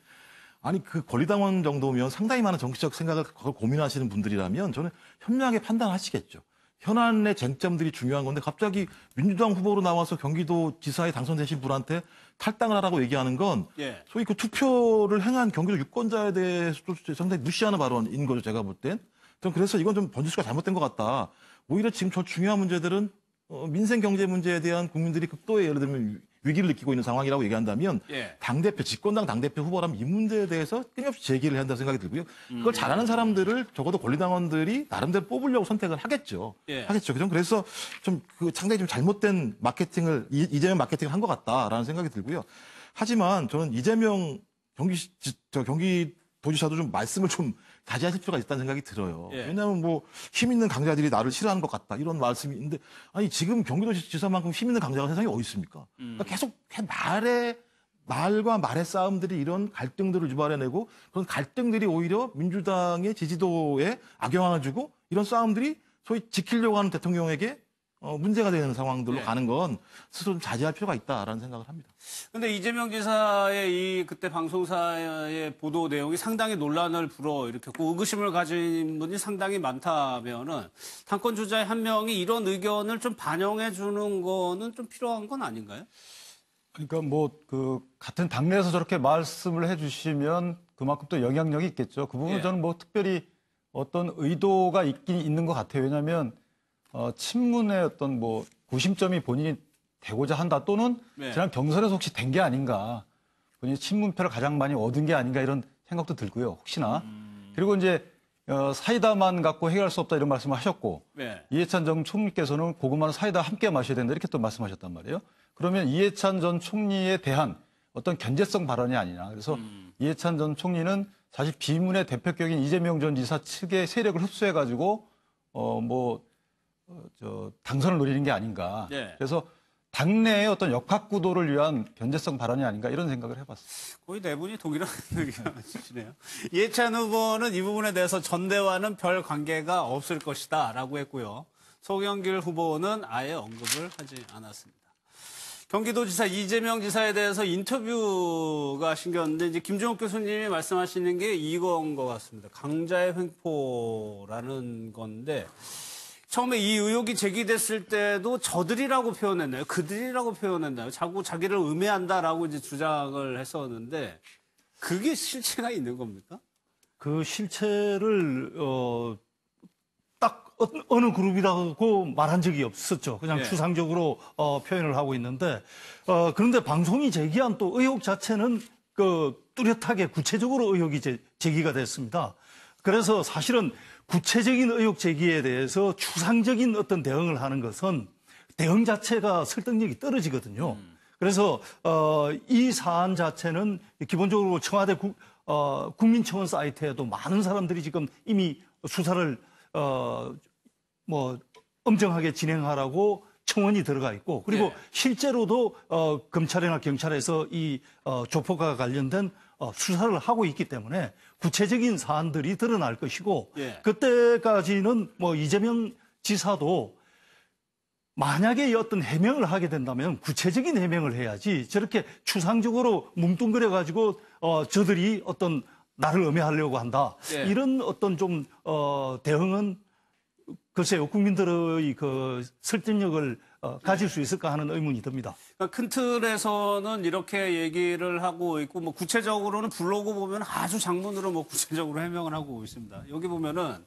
아니 그 권리당원 정도면 상당히 많은 정치적 생각을 고민하시는 분들이라면 저는 현명하게 판단하시겠죠. 현안의 쟁점들이 중요한 건데 갑자기 민주당 후보로 나와서 경기도 지사에 당선되신 분한테 탈당을 하라고 얘기하는 건 소위 그 투표를 행한 경기도 유권자에 대해서도 상당히 무시하는 발언인 거죠. 제가 볼 땐. 전 그래서 이건 좀 번지수가 잘못된 것 같다. 오히려 지금 저 중요한 문제들은 민생 경제 문제에 대한 국민들이 극도의 예를 들면 위기를 느끼고 있는 상황이라고 얘기한다면 당대표, 집권당 당대표 후보라면 이 문제에 대해서 끊임없이 제기를 한다는 생각이 들고요. 그걸 잘하는 사람들을 적어도 권리당원들이 나름대로 뽑으려고 선택을 하겠죠. 하겠죠. 그래서 좀 상당히 좀 잘못된 마케팅을 이재명 마케팅을 한 것 같다라는 생각이 들고요. 하지만 저는 이재명 경기도 도지사도 좀 말씀을 좀 자제하실 필요가 있다는 생각이 들어요. 왜냐하면 뭐 힘 있는 강자들이 나를 싫어하는 것 같다 이런 말씀이 있는데 아니 지금 경기도지사만큼 힘 있는 강자가 세상에 어디 있습니까? 그러니까 계속 말과 말의 싸움들이 이런 갈등들을 유발해내고 그런 갈등들이 오히려 민주당의 지지도에 악영향을 주고 이런 싸움들이 소위 지키려고 하는 대통령에게 문제가 되는 상황들로 가는 건 스스로 좀 자제할 필요가 있다라는 생각을 합니다. 근데 이재명 지사의 그때 방송사의 보도 내용이 상당히 논란을 불어일으켰고 의구심을 가진 분이 상당히 많다면은 당권 주자의 한 명이 이런 의견을 좀 반영해 주는 거는 좀 필요한 건 아닌가요? 그러니까 뭐 그 같은 당내에서 저렇게 말씀을 해주시면 그만큼 또 영향력이 있겠죠. 그 부분은 저는 뭐 특별히 어떤 의도가 있긴 있는 것 같아요. 왜냐하면 친문의 어떤 뭐 구심점이 본인이 되고자 한다 또는 지난 경선에서 혹시 된 게 아닌가. 본인이 친문표를 가장 많이 얻은 게 아닌가 이런 생각도 들고요. 혹시나. 그리고 이제 사이다만 갖고 해결할 수 없다 이런 말씀을 하셨고 이해찬 전 총리께서는 고구마는 사이다 함께 마셔야 된다 이렇게 또 말씀하셨단 말이에요. 그러면 이해찬 전 총리에 대한 어떤 견제성 발언이 아니냐. 그래서 이해찬 전 총리는 사실 비문의 대표격인 이재명 전 지사 측의 세력을 흡수해가지고 당선을 노리는 게 아닌가. 그래서 당내의 어떤 역학구도를 위한 견제성 발언이 아닌가 이런 생각을 해봤습니다. 거의 네 분이 동일한 의견이시네요. 이해찬 후보는 이 부분에 대해서 전대와는 별 관계가 없을 것이다라고 했고요. 송영길 후보는 아예 언급을 하지 않았습니다. 경기도지사 이재명 지사에 대해서 인터뷰가 신겼는데 이제 김종욱 교수님이 말씀하시는 게 이건 것 같습니다. 강자의 횡포라는 건데 처음에 이 의혹이 제기됐을 때도 저들이라고 표현했나요? 그들이라고 표현했나요? 자꾸 자기를 음해한다라고 이제 주장을 했었는데 그게 실체가 있는 겁니까? 그 실체를 딱 어느 그룹이라고 말한 적이 없었죠. 그냥 추상적으로 표현을 하고 있는데 그런데 방송이 제기한 또 의혹 자체는 뚜렷하게 구체적으로 의혹이 제기가 됐습니다. 그래서 사실은 구체적인 의혹 제기에 대해서 추상적인 어떤 대응을 하는 것은 대응 자체가 설득력이 떨어지거든요. 그래서 이 사안 자체는 기본적으로 청와대 국민청원 사이트에도 많은 사람들이 지금 이미 수사를 엄정하게 진행하라고 청원이 들어가 있고 그리고 실제로도 검찰이나 경찰에서 이 조폭과 관련된 수사를 하고 있기 때문에 구체적인 사안들이 드러날 것이고 그때까지는 이재명 지사도 만약에 어떤 해명을 하게 된다면 구체적인 해명을 해야지 저렇게 추상적으로 뭉뚱그려가지고 저들이 어떤 나를 음해하려고 한다. 이런 어떤 좀 대응은 글쎄요 국민들의 그 설득력을 가질 수 있을까 하는 의문이 듭니다. 그러니까 큰 틀에서는 이렇게 얘기를 하고 있고 구체적으로는 블로그 보면 아주 장문으로 구체적으로 해명을 하고 있습니다. 여기 보면은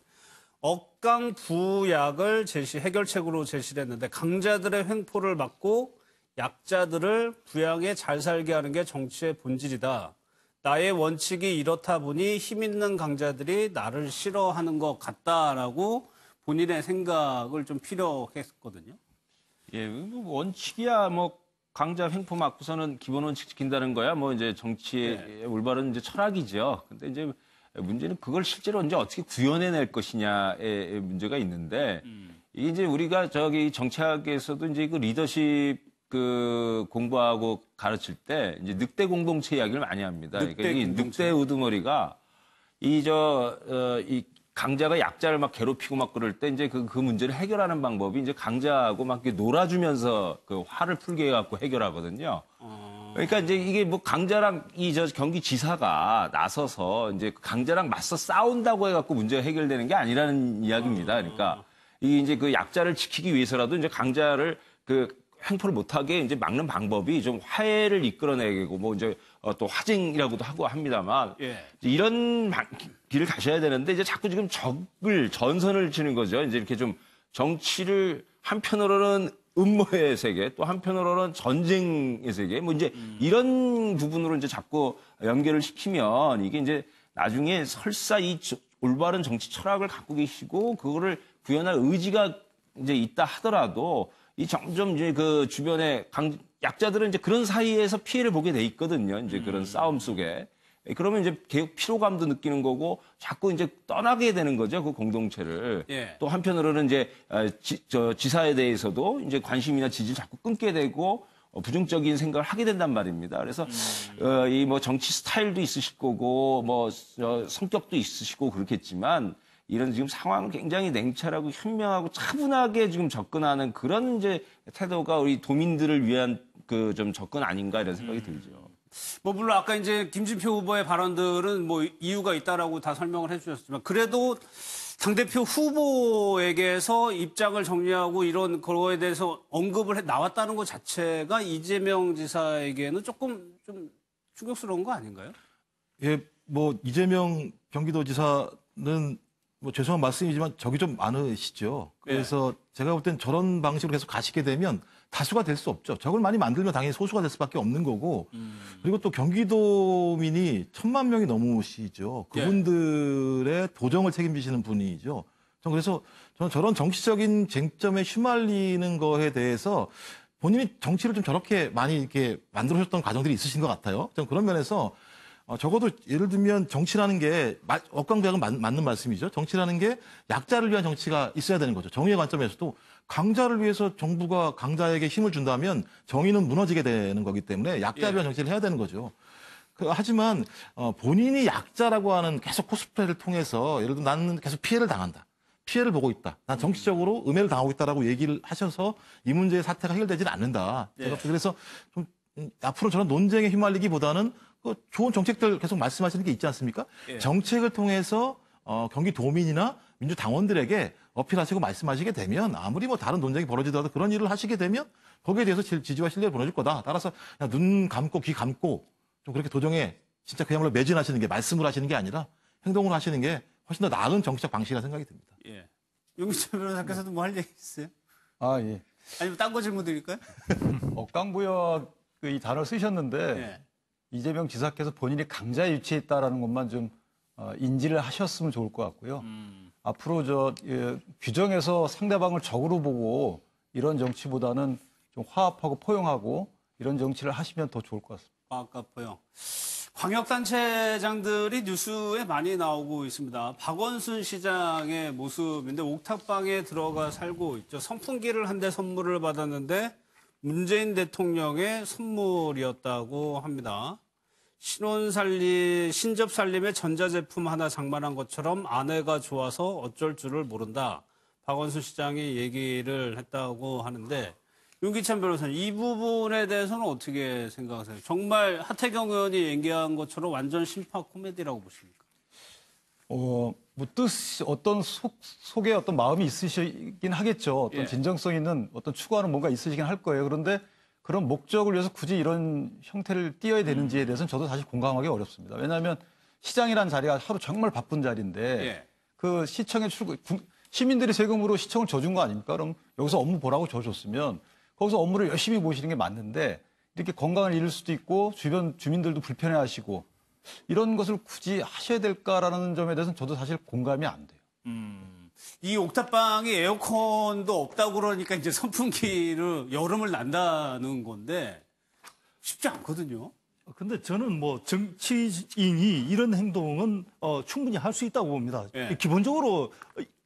억강 부약을 해결책으로 제시를 했는데 강자들의 횡포를 막고 약자들을 부양해 잘 살게 하는 게 정치의 본질이다. 나의 원칙이 이렇다 보니 힘 있는 강자들이 나를 싫어하는 것 같다라고 본인의 생각을 좀 필요했거든요. 원칙이야 강자 횡포 막고서는 기본 원칙 지킨다는 거야 이제 정치의 올바른 이제 철학이죠. 근데 이제 문제는 그걸 실제로 이제 어떻게 구현해낼 것이냐의 문제가 있는데 이게 이제 우리가 정치학에서도 이제 그 리더십 공부하고 가르칠 때 이제 늑대 공동체 이야기를 많이 합니다. 그러니까 이 늑대 우두머리가 이 강자가 약자를 막 괴롭히고 막 그럴 때 이제 그 문제를 해결하는 방법이 이제 강자하고 막 이렇게 놀아주면서 그 화를 풀게 해갖고 해결하거든요. 그러니까 이제 이게 강자랑 경기지사가 나서서 이제 강자랑 맞서 싸운다고 해갖고 문제가 해결되는 게 아니라는 이야기입니다. 그러니까 이게 이제 그 약자를 지키기 위해서라도 이제 강자를 횡포를 못하게 이제 막는 방법이 좀 화해를 이끌어내고 이제 또 화쟁이라고도 하고 합니다만 이런 길을 가셔야 되는데 이제 자꾸 지금 전선을 치는 거죠. 이제 이렇게 좀 정치를 한편으로는 음모의 세계, 또 한편으로는 전쟁의 세계, 이제 이런 부분으로 이제 자꾸 연결을 시키면 이게 이제 나중에 설사 이 올바른 정치 철학을 갖고 계시고 그거를 구현할 의지가 이제 있다 하더라도 이 점점 이제 그 주변에 약자들은 이제 그런 사이에서 피해를 보게 돼 있거든요. 이제 그런 싸움 속에. 그러면 이제 개혁 피로감도 느끼는 거고 자꾸 이제 떠나게 되는 거죠. 그 공동체를. 예. 또 한편으로는 이제 지사에 대해서도 이제 관심이나 지지를 자꾸 끊게 되고 부정적인 생각을 하게 된단 말입니다. 그래서 이 뭐 정치 스타일도 있으실 거고 뭐 성격도 있으시고 그렇겠지만 이런 지금 상황을 굉장히 냉철하고 현명하고 차분하게 지금 접근하는 그런 이제 태도가 우리 도민들을 위한 그 좀 접근 아닌가 이런 생각이 들죠. 뭐 물론 아까 이제 김진표 후보의 발언들은 뭐 이유가 있다라고 다 설명을 해주셨지만 그래도 당대표 후보에게서 입장을 정리하고 이런 거에 대해서 언급을 나왔다는 것 자체가 이재명 지사에게는 조금 좀 충격스러운 거 아닌가요? 예, 뭐 이재명 경기도지사는 뭐 죄송한 말씀이지만 적이 좀 많으시죠. 그래서 제가 볼 땐 저런 방식으로 계속 가시게 되면 다수가 될 수 없죠. 적을 많이 만들면 당연히 소수가 될 수밖에 없는 거고 그리고 또 경기도민이 1,000만 명이 넘으시죠. 그분들의 도정을 책임지시는 분이죠. 그래서 저는 저런 정치적인 쟁점에 휘말리는 거에 대해서 본인이 정치를 좀 저렇게 많이 이렇게 만들어셨던 과정들이 있으신 것 같아요. 저는 그런 면에서 적어도 예를 들면 정치라는 게 억강대학은 맞는 말씀이죠. 정치라는 게 약자를 위한 정치가 있어야 되는 거죠. 정의의 관점에서도 강자를 위해서 정부가 강자에게 힘을 준다면 정의는 무너지게 되는 거기 때문에 약자를 위한 정치를 해야 되는 거죠. 하지만 본인이 약자라고 하는 계속 코스프레를 통해서 예를 들어 나는 계속 피해를 당한다. 피해를 보고 있다. 난 정치적으로 음해를 당하고 있다라고 얘기를 하셔서 이 문제의 사태가 해결되지는 않는다. 그래서 좀 앞으로 저런 논쟁에 휘말리기보다는 좋은 정책들 계속 말씀하시는 게 있지 않습니까? 정책을 통해서 경기도민이나 민주당원들에게 어필하시고 말씀하시게 되면 아무리 뭐 다른 논쟁이 벌어지더라도 그런 일을 하시게 되면 거기에 대해서 지지와 신뢰를 보내줄 거다. 따라서 그냥 눈 감고 귀 감고 좀 그렇게 도정에 진짜 그야말로 매진하시는 게 말씀을 하시는 게 아니라 행동을 하시는 게 훨씬 더 나은 정치적 방식이라 생각이 듭니다. 예. 윤기찬 변호사께서도 뭐 할 얘기 있어요? 아, 예. 아니면 딴 거 질문 드릴까요? 억강부역 이 단어를 쓰셨는데 이재명 지사께서 본인이 강자에 위치해 있다라는 것만 좀 인지를 하셨으면 좋을 것 같고요. 앞으로 규정에서 상대방을 적으로 보고 이런 정치보다는 좀 화합하고 포용하고 이런 정치를 하시면 더 좋을 것 같습니다. 화합과 포용. 광역단체장들이 뉴스에 많이 나오고 있습니다. 박원순 시장의 모습인데 옥탑방에 들어가 살고 있죠. 선풍기를 한 대 선물을 받았는데 문재인 대통령의 선물이었다고 합니다. 신접살림에 전자제품 하나 장만한 것처럼 아내가 좋아서 어쩔 줄을 모른다. 박원순 시장이 얘기를 했다고 하는데 윤기찬 변호사님, 이 부분에 대해서는 어떻게 생각하세요? 정말 하태경 의원이 얘기한 것처럼 완전 심파 코미디라고 보십니까? 어떤 속에 어떤 마음이 있으시긴 하겠죠. 어떤 진정성 있는 어떤 추구하는 뭔가 있으시긴 할 거예요. 그런데 그런 목적을 위해서 굳이 이런 형태를 띄어야 되는지에 대해서는 저도 사실 공감하기 어렵습니다. 왜냐하면 시장이라는 자리가 하루 정말 바쁜 자리인데 그 시청에 시민들이 세금으로 시청을 져준 거 아닙니까? 그럼 여기서 업무 보라고 줘줬으면 거기서 업무를 열심히 보시는 게 맞는데 이렇게 건강을 잃을 수도 있고 주변 주민들도 불편해하시고 이런 것을 굳이 하셔야 될까라는 점에 대해서는 저도 사실 공감이 안 돼요. 이 옥탑방에 에어컨도 없다고 그러니까 이제 선풍기를 여름을 난다는 건데 쉽지 않거든요. 근데 저는 뭐 정치인이 이런 행동은 충분히 할 수 있다고 봅니다. 기본적으로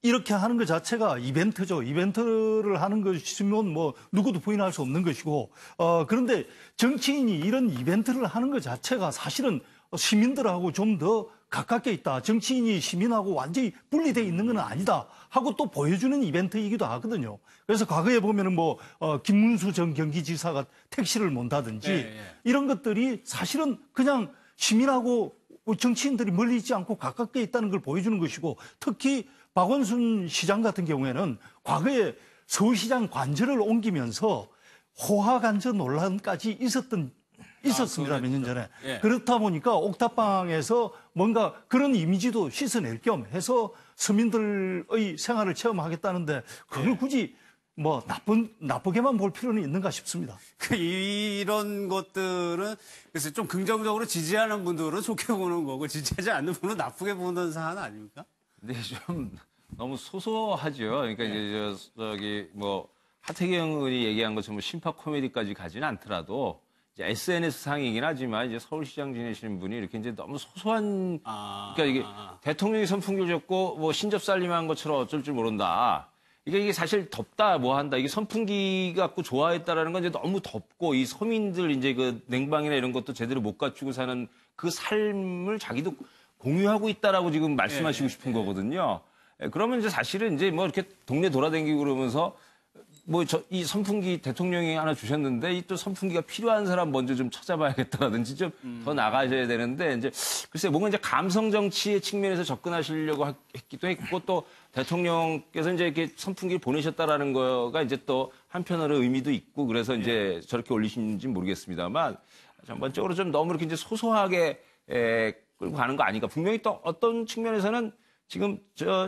이렇게 하는 것 자체가 이벤트죠. 이벤트를 하는 것이면 뭐 누구도 부인할 수 없는 것이고 그런데 정치인이 이런 이벤트를 하는 것 자체가 사실은 시민들하고 좀 더 가깝게 있다. 정치인이 시민하고 완전히 분리되어 있는 건 아니다. 하고 또 보여주는 이벤트이기도 하거든요. 그래서 과거에 보면은 뭐 김문수 전 경기지사가 택시를 몬다든지 이런 것들이 사실은 그냥 시민하고 정치인들이 멀리 있지 않고 가깝게 있다는 걸 보여주는 것이고 특히 박원순 시장 같은 경우에는 과거에 서울시장 관저를 옮기면서 호화관저 논란까지 있었습니다. 몇 년 전에. 그렇다 보니까 옥탑방에서 뭔가 그런 이미지도 씻어낼 겸 해서 서민들의 생활을 체험하겠다는데 그걸 굳이 뭐 나쁘게만 볼 필요는 있는가 싶습니다. 이런 것들은 그래서 좀 긍정적으로 지지하는 분들은 좋게 보는 거고 지지하지 않는 분은 나쁘게 보는 사안 아닙니까? 근데 좀 너무 소소하죠. 그러니까 이제 저기 뭐 하태경 의원이 얘기한 것처럼 심파 코미디까지 가지는 않더라도 이제 SNS 상이긴 하지만 이제 서울시장 지내시는 분이 이렇게 이제 너무 소소한 그러니까 이게 대통령이 선풍기를 줬고 뭐 신접살림한 것처럼 어쩔 줄 모른다. 이게 사실 덥다 뭐 한다. 이게 선풍기 갖고 좋아했다라는 건 이제 너무 덥고 이 서민들 이제 그 냉방이나 이런 것도 제대로 못 갖추고 사는 그 삶을 자기도 공유하고 있다라고 지금 말씀하시고 싶은 거거든요. 그러면 이제 사실은 이제 뭐 이렇게 동네 돌아다니고 그러면서 뭐 이 선풍기 대통령이 하나 주셨는데 이 또 선풍기가 필요한 사람 먼저 좀 찾아봐야겠다라든지 좀 더 나가셔야 되는데 이제 글쎄 뭔가 이제 감성 정치의 측면에서 접근하시려고 했기도 했고 또 대통령께서 이제 이렇게 선풍기를 보내셨다라는 거가 이제 또 한편으로 의미도 있고 그래서 이제 저렇게 올리시는지 모르겠습니다만 전반적으로 좀 너무 이렇게 이제 소소하게 끌고 가는 거 아닌가. 분명히 또 어떤 측면에서는 지금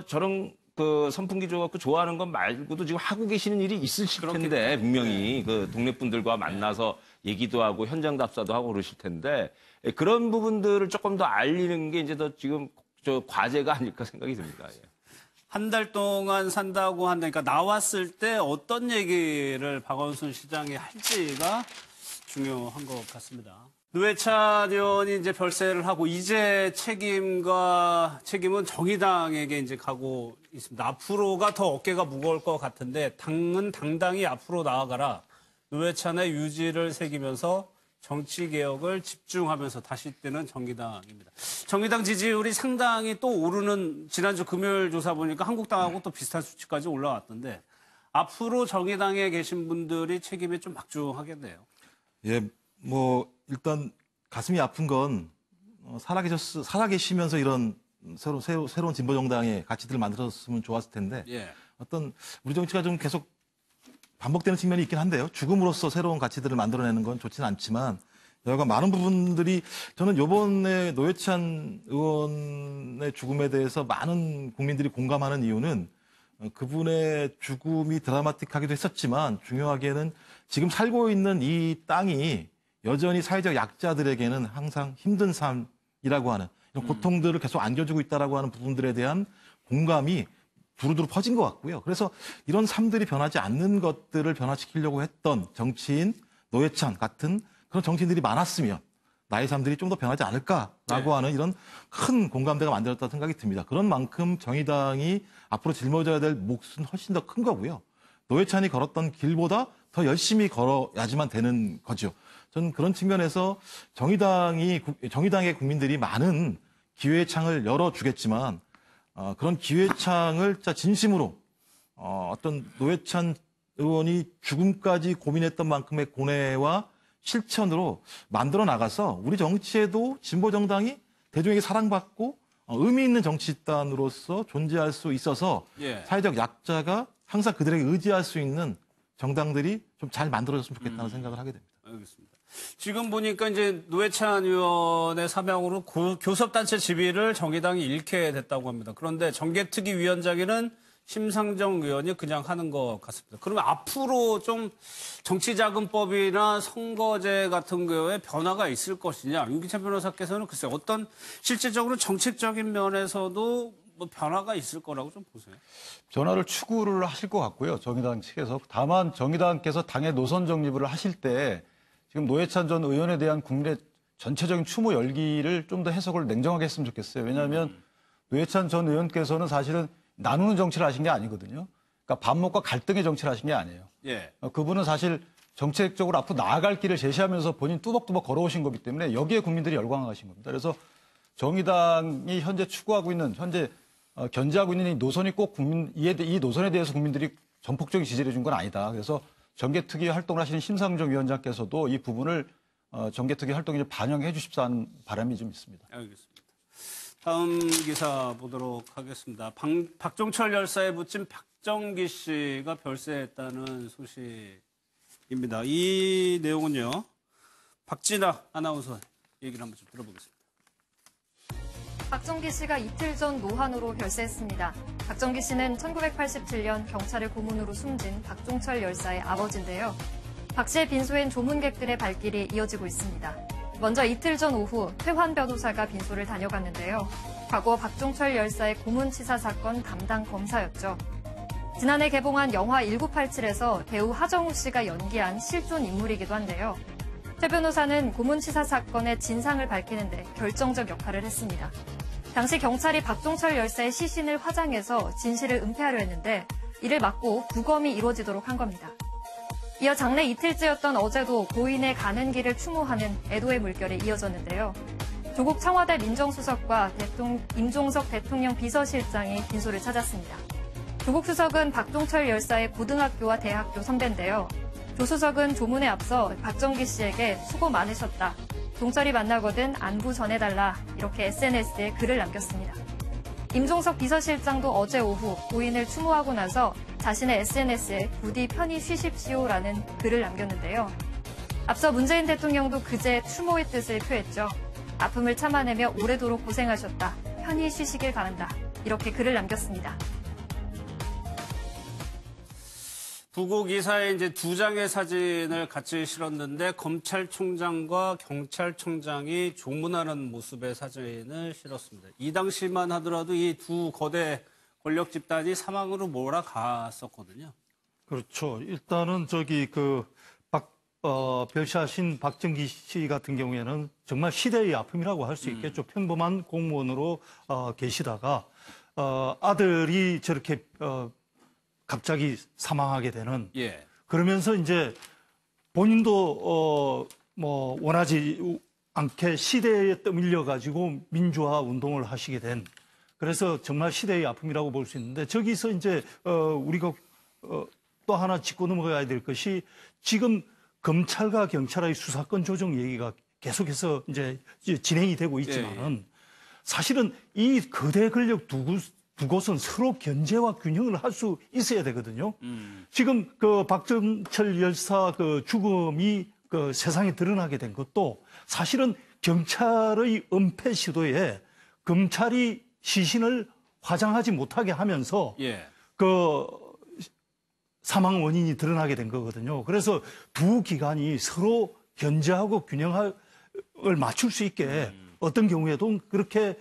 저런 그 선풍기 줘갖고 좋아하는 것 말고도 지금 하고 계시는 일이 있으실 텐데 분명히 그 동네 분들과 만나서 얘기도 하고 현장 답사도 하고 그러실 텐데 그런 부분들을 조금 더 알리는 게 이제 더 지금 과제가 아닐까 생각이 듭니다. 예. 한 달 동안 산다고 한다니까 나왔을 때 어떤 얘기를 박원순 시장이 할지가 중요한 것 같습니다. 노회찬 의원이 이제 별세를 하고 이제 책임은 정의당에게 이제 가고 있습니다. 앞으로가 더 어깨가 무거울 것 같은데 당은 당당히 앞으로 나아가라. 노회찬의 유지를 새기면서 정치 개혁을 집중하면서 다시 뜨는 정의당입니다. 정의당 지지율이 상당히 또 오르는 지난주 금요일 조사 보니까 한국당하고 또 비슷한 수치까지 올라왔던데 앞으로 정의당에 계신 분들이 책임이 좀 막중하겠네요. 예, 뭐 일단 가슴이 아픈 건 살아계시면서 이런 새로운 진보 정당의 가치들을 만들었으면 좋았을 텐데 어떤 우리 정치가 좀 계속 반복되는 측면이 있긴 한데요. 죽음으로써 새로운 가치들을 만들어내는 건 좋지는 않지만 여하간 많은 부분들이 저는 이번에 노회찬 의원의 죽음에 대해서 많은 국민들이 공감하는 이유는 그분의 죽음이 드라마틱하기도 했었지만 중요하게는 지금 살고 있는 이 땅이 여전히 사회적 약자들에게는 항상 힘든 삶이라고 하는 이런 고통들을 계속 안겨주고 있다라고 하는 부분들에 대한 공감이 두루두루 퍼진 것 같고요. 그래서 이런 삶들이 변하지 않는 것들을 변화시키려고 했던 정치인 노회찬 같은 그런 정치인들이 많았으면 나의 삶들이 좀 더 변하지 않을까라고 하는 이런 큰 공감대가 만들었다는 생각이 듭니다. 그런 만큼 정의당이 앞으로 짊어져야 될 몫은 훨씬 더 큰 거고요. 노회찬이 걸었던 길보다 더 열심히 걸어야지만 되는 거죠. 저는 그런 측면에서 정의당의 국민들이 많은 기회의 창을 열어주겠지만 그런 기회의 창을 진심으로 어떤 노회찬 의원이 죽음까지 고민했던 만큼의 고뇌와 실천으로 만들어 나가서 우리 정치에도 진보 정당이 대중에게 사랑받고 의미 있는 정치단으로서 존재할 수 있어서 사회적 약자가 항상 그들에게 의지할 수 있는 정당들이 좀 잘 만들어졌으면 좋겠다는 생각을 하게 됩니다. 알겠습니다. 지금 보니까 이제 노회찬 의원의 사명으로 교섭단체 지위를 정의당이 잃게 됐다고 합니다. 그런데 정개특위 위원장에는 심상정 의원이 그냥 하는 것 같습니다. 그러면 앞으로 좀 정치자금법이나 선거제 같은 거에 변화가 있을 것이냐. 윤기찬 변호사께서는 글쎄 어떤 실질적으로 정책적인 면에서도 뭐 변화가 있을 거라고 좀 보세요. 변화를 추구를 하실 것 같고요. 정의당 측에서. 다만 정의당께서 당의 노선 정립을 하실 때 지금 노회찬 전 의원에 대한 국민의 전체적인 추모 열기를 좀 더 해석을 냉정하게 했으면 좋겠어요. 왜냐하면 노회찬 전 의원께서는 사실은 나누는 정치를 하신 게 아니거든요. 그러니까 반목과 갈등의 정치를 하신 게 아니에요. 그분은 사실 정책적으로 앞으로 나아갈 길을 제시하면서 본인 뚜벅뚜벅 걸어오신 거기 때문에 여기에 국민들이 열광하신 겁니다. 그래서 정의당이 현재 추구하고 있는, 현재 견제하고 있는 이 노선이 꼭 이 노선에 대해서 국민들이 전폭적인 지지를 해준 건 아니다. 그래서 정개특위 활동을 하시는 심상정 위원장께서도 이 부분을 정개특위 활동에 반영해 주십사 하는 바람이 좀 있습니다. 알겠습니다. 다음 기사 보도록 하겠습니다. 박종철 열사에 붙인 박정기 씨가 별세했다는 소식입니다. 이 내용은요. 박진아 아나운서 얘기를 한번 좀 들어보겠습니다. 박정기 씨가 이틀 전 노환으로 별세했습니다. 박정기 씨는 1987년 경찰의 고문으로 숨진 박종철 열사의 아버지인데요. 박 씨의 빈소엔 조문객들의 발길이 이어지고 있습니다. 먼저 이틀 전 오후 퇴환 변호사가 빈소를 다녀갔는데요. 과거 박종철 열사의 고문치사 사건 담당 검사였죠. 지난해 개봉한 영화 1987에서 배우 하정우 씨가 연기한 실존 인물이기도 한데요. 최 변호사는 고문치사 사건의 진상을 밝히는 데 결정적 역할을 했습니다. 당시 경찰이 박종철 열사의 시신을 화장해서 진실을 은폐하려 했는데 이를 막고 부검이 이루어지도록 한 겁니다. 이어 장례 이틀째였던 어제도 고인의 가는 길을 추모하는 애도의 물결이 이어졌는데요. 조국 청와대 민정수석과 임종석 대통령 비서실장이 빈소를 찾았습니다. 조국 수석은 박종철 열사의 고등학교와 대학교 선배인데요. 조 수석은 조문에 앞서 박정기 씨에게 수고 많으셨다. 종철이 만나거든 안부 전해달라. 이렇게 SNS에 글을 남겼습니다. 임종석 비서실장도 어제 오후 고인을 추모하고 나서 자신의 SNS에 부디 편히 쉬십시오라는 글을 남겼는데요. 앞서 문재인 대통령도 그제 추모의 뜻을 표했죠. 아픔을 참아내며 오래도록 고생하셨다. 편히 쉬시길 바란다. 이렇게 글을 남겼습니다. 부고 기사에 이제 두 장의 사진을 같이 실었는데 검찰총장과 경찰청장이 조문하는 모습의 사진을 실었습니다. 이 당시만 하더라도 이 두 거대 권력 집단이 사망으로 몰아갔었거든요. 그렇죠. 일단은 별시하신 박정기 씨 같은 경우에는 정말 시대의 아픔이라고 할 수 있겠죠. 평범한 공무원으로 계시다가 아들이 저렇게 갑자기 사망하게 되는. 예. 그러면서 이제 본인도 원하지 않게 시대에 떠밀려 가지고 민주화 운동을 하시게 된. 그래서 정말 시대의 아픔이라고 볼 수 있는데 저기서 이제 우리가 또 하나 짚고 넘어가야 될 것이 지금 검찰과 경찰의 수사권 조정 얘기가 계속해서 이제 진행이 되고 있지만은 사실은 이 거대 권력 두 곳은 서로 견제와 균형을 할 수 있어야 되거든요. 지금 박정철 열사 죽음이 세상에 드러나게 된 것도 사실은 경찰의 은폐 시도에 검찰이 시신을 화장하지 못하게 하면서 사망 원인이 드러나게 된 거거든요. 그래서 두 기관이 서로 견제하고 균형을 맞출 수 있게 어떤 경우에도 그렇게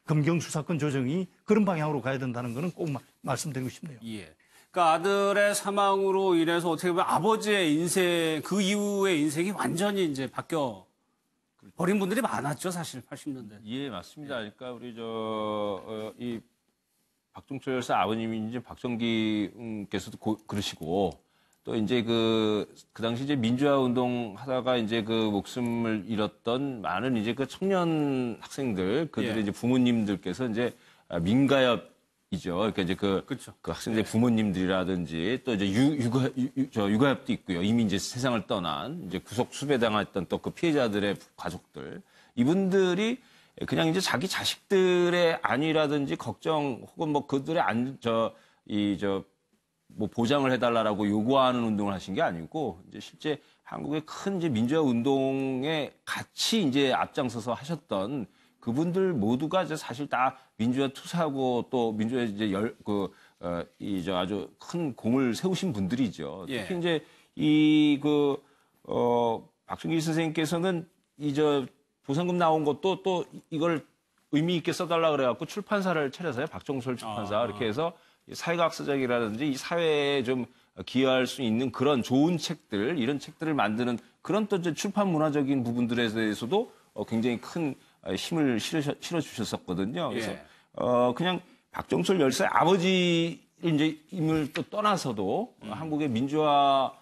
검경 수사권 조정이 그런 방향으로 가야 된다는 거는 꼭 말씀드리고 싶네요. 예. 그러니까 아들의 사망으로 인해서 어떻게 보면 아버지의 인생, 그 이후의 인생이 완전히 이제 바뀌어 버린 분들이 많았죠, 사실 80년대. 예, 맞습니다. 그러니까 우리 이 박종철 열사 아버님이 이제 박정기께서도 그러시고 또 이제 그 당시 이제 민주화 운동 하다가 이제 목숨을 잃었던 많은 이제 청년 학생들 그들의 이제 부모님들께서 이제 민가협이죠. 그러니까 이제 그 학생들 부모님들이라든지 또 이제 육아협도 있고요. 이미 이제 세상을 떠난 이제 구속 수배당했던 또 그 피해자들의 가족들 이분들이 그냥 이제 자기 자식들의 안위라든지 걱정 혹은 뭐 그들의 보장을 해달라고 요구하는 운동을 하신 게 아니고 이제 실제 한국의 큰 이제 민주화 운동에 같이 이제 앞장서서 하셨던 그분들 모두가 이제 사실 다 민주화 투사하고 또 민주화 이제 아주 큰 공을 세우신 분들이죠. 특히 이제 박정기 선생님께서는 보상금 나온 것도 또 이걸 의미 있게 써달라 그래갖고 출판사를 차려서요. 박종철 출판사 이렇게 해서 사회과학서적이라든지 이 사회에 좀 기여할 수 있는 그런 좋은 책들, 이런 책들을 만드는 그런 또 이제 출판 문화적인 부분들에 대해서도 굉장히 큰 힘을 실어주셨었거든요. 그래서 그냥 박종철 열사의 아버지 이제 임을 또 떠나서도 한국의 민주화의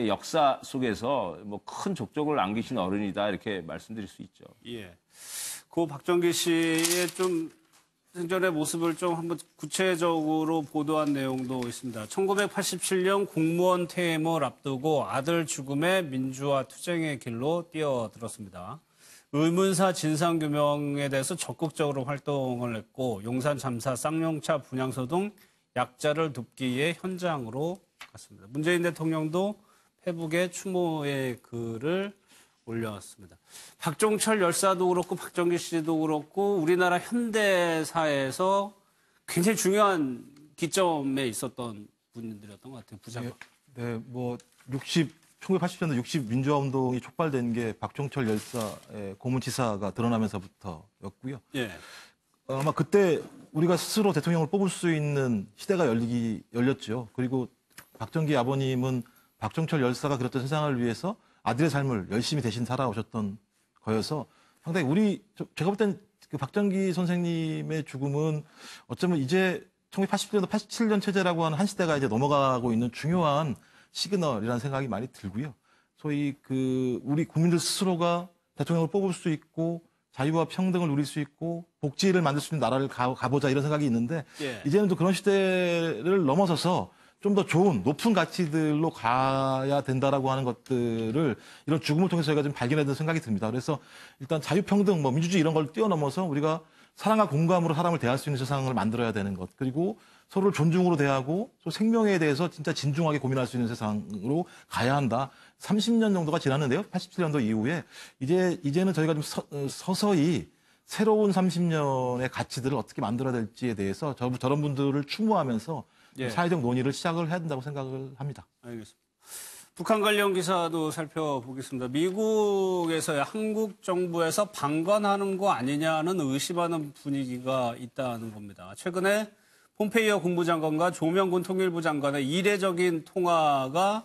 역사 속에서 뭐 큰 족적을 남기신 어른이다 이렇게 말씀드릴 수 있죠. 예. 그 박정기 씨의 좀 생전의 모습을 좀 한번 구체적으로 보도한 내용도 있습니다. 1987년 공무원 퇴임을 앞두고 아들 죽음에 민주화 투쟁의 길로 뛰어들었습니다. 의문사 진상규명에 대해서 적극적으로 활동을 했고 용산 참사 쌍용차 분향소 등 약자를 돕기 위해 현장으로 갔습니다. 문재인 대통령도 페북에 추모의 글을 올려왔습니다. 박종철 열사도 그렇고 박정기 씨도 그렇고 우리나라 현대사에서 굉장히 중요한 기점에 있었던 분들이었던 것 같아요. 부장관. 네, 1980년대 60 민주화 운동이 촉발된 게 박종철 열사의 고문치사가 드러나면서부터였고요. 예. 아마 그때 우리가 스스로 대통령을 뽑을 수 있는 시대가 열렸죠. 그리고 박정기 아버님은 박종철 열사가 그렸던 세상을 위해서 아들의 삶을 열심히 대신 살아오셨던 거여서 상당히 제가 볼 땐 그 박정기 선생님의 죽음은 어쩌면 이제 1980년도 87년 체제라고 하는 한 시대가 이제 넘어가고 있는 중요한 시그널이라는 생각이 많이 들고요. 소위 우리 국민들 스스로가 대통령을 뽑을 수 있고 자유와 평등을 누릴 수 있고 복지를 만들 수 있는 나라를 가보자 이런 생각이 있는데 이제는 또 그런 시대를 넘어서서 좀 더 좋은 높은 가치들로 가야 된다라고 하는 것들을 이런 죽음을 통해서 저희가 좀 발견해야 된다는 생각이 듭니다. 그래서 일단 자유평등, 민주주의 이런 걸 뛰어넘어서 우리가 사랑과 공감으로 사람을 대할 수 있는 세상을 만들어야 되는 것. 그리고 서로를 존중으로 대하고 또 생명에 대해서 진짜 진중하게 고민할 수 있는 세상으로 가야 한다. 30년 정도가 지났는데요. 87년도 이후에 이제는 저희가 좀 서서히 새로운 30년의 가치들을 어떻게 만들어야 될지에 대해서 저런 분들을 추모하면서 사회적 논의를 시작을 해야 된다고 생각을 합니다. 알겠습니다. 북한 관련 기사도 살펴보겠습니다. 미국에서의 한국 정부에서 방관하는 거 아니냐는 의심하는 분위기가 있다는 겁니다. 최근에 폼페이오 국무장관과 조명군 통일부 장관의 이례적인 통화가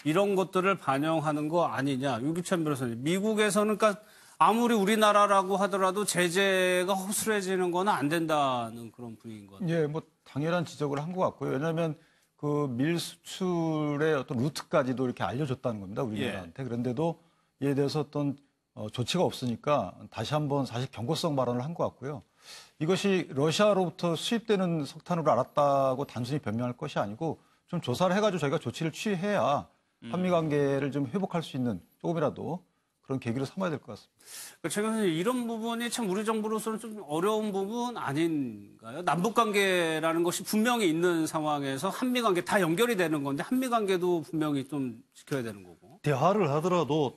이런 것들을 반영하는 거 아니냐. 유기찬 변호사님, 미국에서는 그러니까 아무리 우리나라라고 하더라도 제재가 허술해지는 건 안 된다는 그런 분위기인 것 같아요. 예, 뭐 당연한 지적을 한 것 같고요. 왜냐하면 그 밀 수출의 어떤 루트까지도 이렇게 알려줬다는 겁니다, 우리나라한테. 그런데도 이에 대해서 어떤 조치가 없으니까 다시 한번 사실 경고성 발언을 한 것 같고요. 이것이 러시아로부터 수입되는 석탄으로 알았다고 단순히 변명할 것이 아니고 좀 조사를 해가지고 저희가 조치를 취해야 한미 관계를 좀 회복할 수 있는 조금이라도 그런 계기로 삼아야 될 것 같습니다. 최 교수님, 이런 부분이 참 우리 정부로서는 좀 어려운 부분 아닌가요? 남북관계라는 것이 분명히 있는 상황에서 한미관계 다 연결이 되는 건데 한미관계도 분명히 좀 지켜야 되는 거고. 대화를 하더라도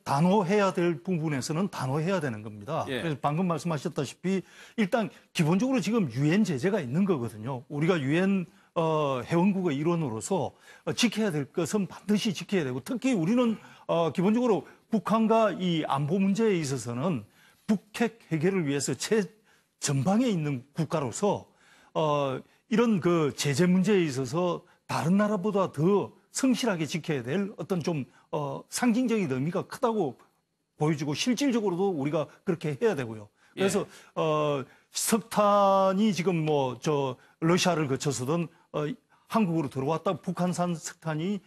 단호해야 될 부분에서는 단호해야 되는 겁니다. 그래서 방금 말씀하셨다시피 일단 기본적으로 지금 유엔 제재가 있는 거거든요. 우리가 유엔 회원국의 일원으로서 지켜야 될 것은 반드시 지켜야 되고 특히 우리는 기본적으로 북한과 이 안보 문제에 있어서는 북핵 해결을 위해서 최전방에 있는 국가로서 이런 그 제재 문제에 있어서 다른 나라보다 더 성실하게 지켜야 될 어떤 좀 상징적인 의미가 크다고 보여지고 실질적으로도 우리가 그렇게 해야 되고요. 그래서 석탄이 지금 러시아를 거쳐서든 한국으로 들어왔다 북한산 석탄이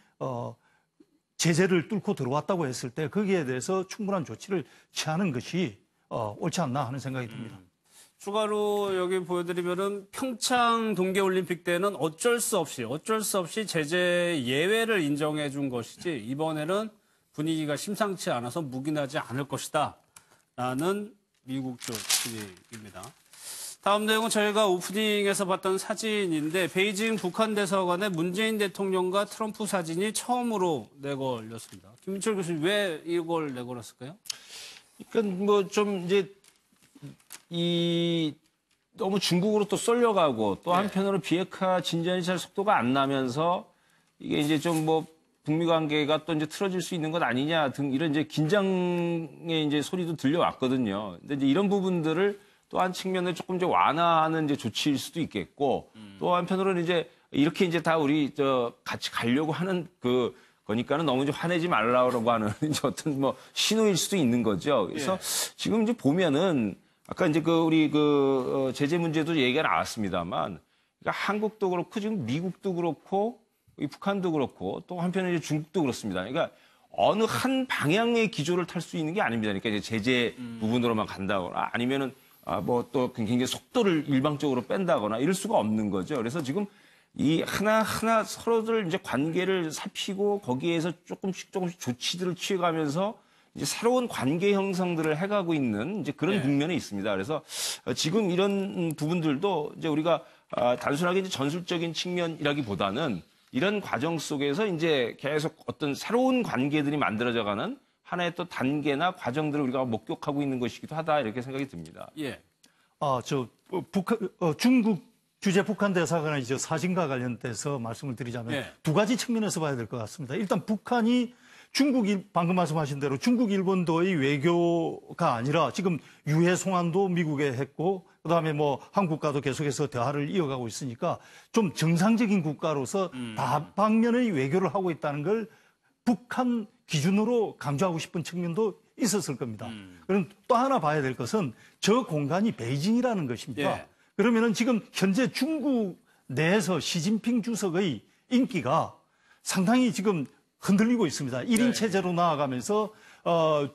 제재를 뚫고 들어왔다고 했을 때 거기에 대해서 충분한 조치를 취하는 것이 옳지 않나 하는 생각이 듭니다. 추가로 여기 보여드리면은 평창 동계올림픽 때는 어쩔 수 없이 제재 예외를 인정해 준 것이지 이번에는 분위기가 심상치 않아서 묵인하지 않을 것이다 라는 미국 쪽 분위기입니다. 다음 내용은 저희가 오프닝에서 봤던 사진인데 베이징 북한 대사관에 문재인 대통령과 트럼프 사진이 처음으로 내걸렸습니다. 김민철 교수님, 왜 이걸 내걸었을까요? 그러니까 뭐 좀 이제 너무 중국으로 또 쏠려가고 또 한편으로 비핵화 진전이 잘 속도가 안 나면서 이게 이제 좀 북미 관계가 또 이제 틀어질 수 있는 것 아니냐 등 이런 이제 긴장의 이제 소리도 들려왔거든요. 근데 이제 이런 부분들을 또 한 측면에 조금 이제 완화하는 이제 조치일 수도 있겠고 또 한편으로는 이제 이렇게 이제 다 우리 같이 가려고 하는 거니까는 너무 이제 화내지 말라고 하는 이제 어떤 신호일 수도 있는 거죠. 그래서 지금 이제 보면은 아까 이제 우리 제재 문제도 얘기가 나왔습니다만 그러니까 한국도 그렇고 지금 미국도 그렇고 이 북한도 그렇고 또 한편에 이제 중국도 그렇습니다. 그러니까 어느 한 방향의 기조를 탈 수 있는 게 아닙니다. 그러니까 이제 제재 부분으로만 간다거나 아니면은 또 굉장히 속도를 일방적으로 뺀다거나 이럴 수가 없는 거죠. 그래서 지금 이 하나하나 서로들 이제 관계를 살피고 거기에서 조금씩 조치들을 취해가면서 이제 새로운 관계 형성들을 해가고 있는 이제 그런 국면이 있습니다. 그래서 지금 이런 부분들도 이제 우리가 단순하게 이제 전술적인 측면이라기보다는 이런 과정 속에서 이제 계속 어떤 새로운 관계들이 만들어져가는 하나의 또 단계나 과정들을 우리가 목격하고 있는 것이기도 하다 이렇게 생각이 듭니다. 중국 주재 북한 대사관의 사진과 관련돼서 말씀을 드리자면 두 가지 측면에서 봐야 될 것 같습니다. 일단 북한이 방금 말씀하신 대로 중국 일본도의 외교가 아니라 지금 유해 송환도 미국에 했고 그다음에 한국과도 계속해서 대화를 이어가고 있으니까 좀 정상적인 국가로서 다방면의 외교를 하고 있다는 걸 북한 기준으로 강조하고 싶은 측면도 있었을 겁니다. 그럼 또 하나 봐야 될 것은 저 공간이 베이징이라는 것입니다. 예. 그러면은 지금 현재 중국 내에서 시진핑 주석의 인기가 상당히 지금 흔들리고 있습니다. 1인 체제로 나아가면서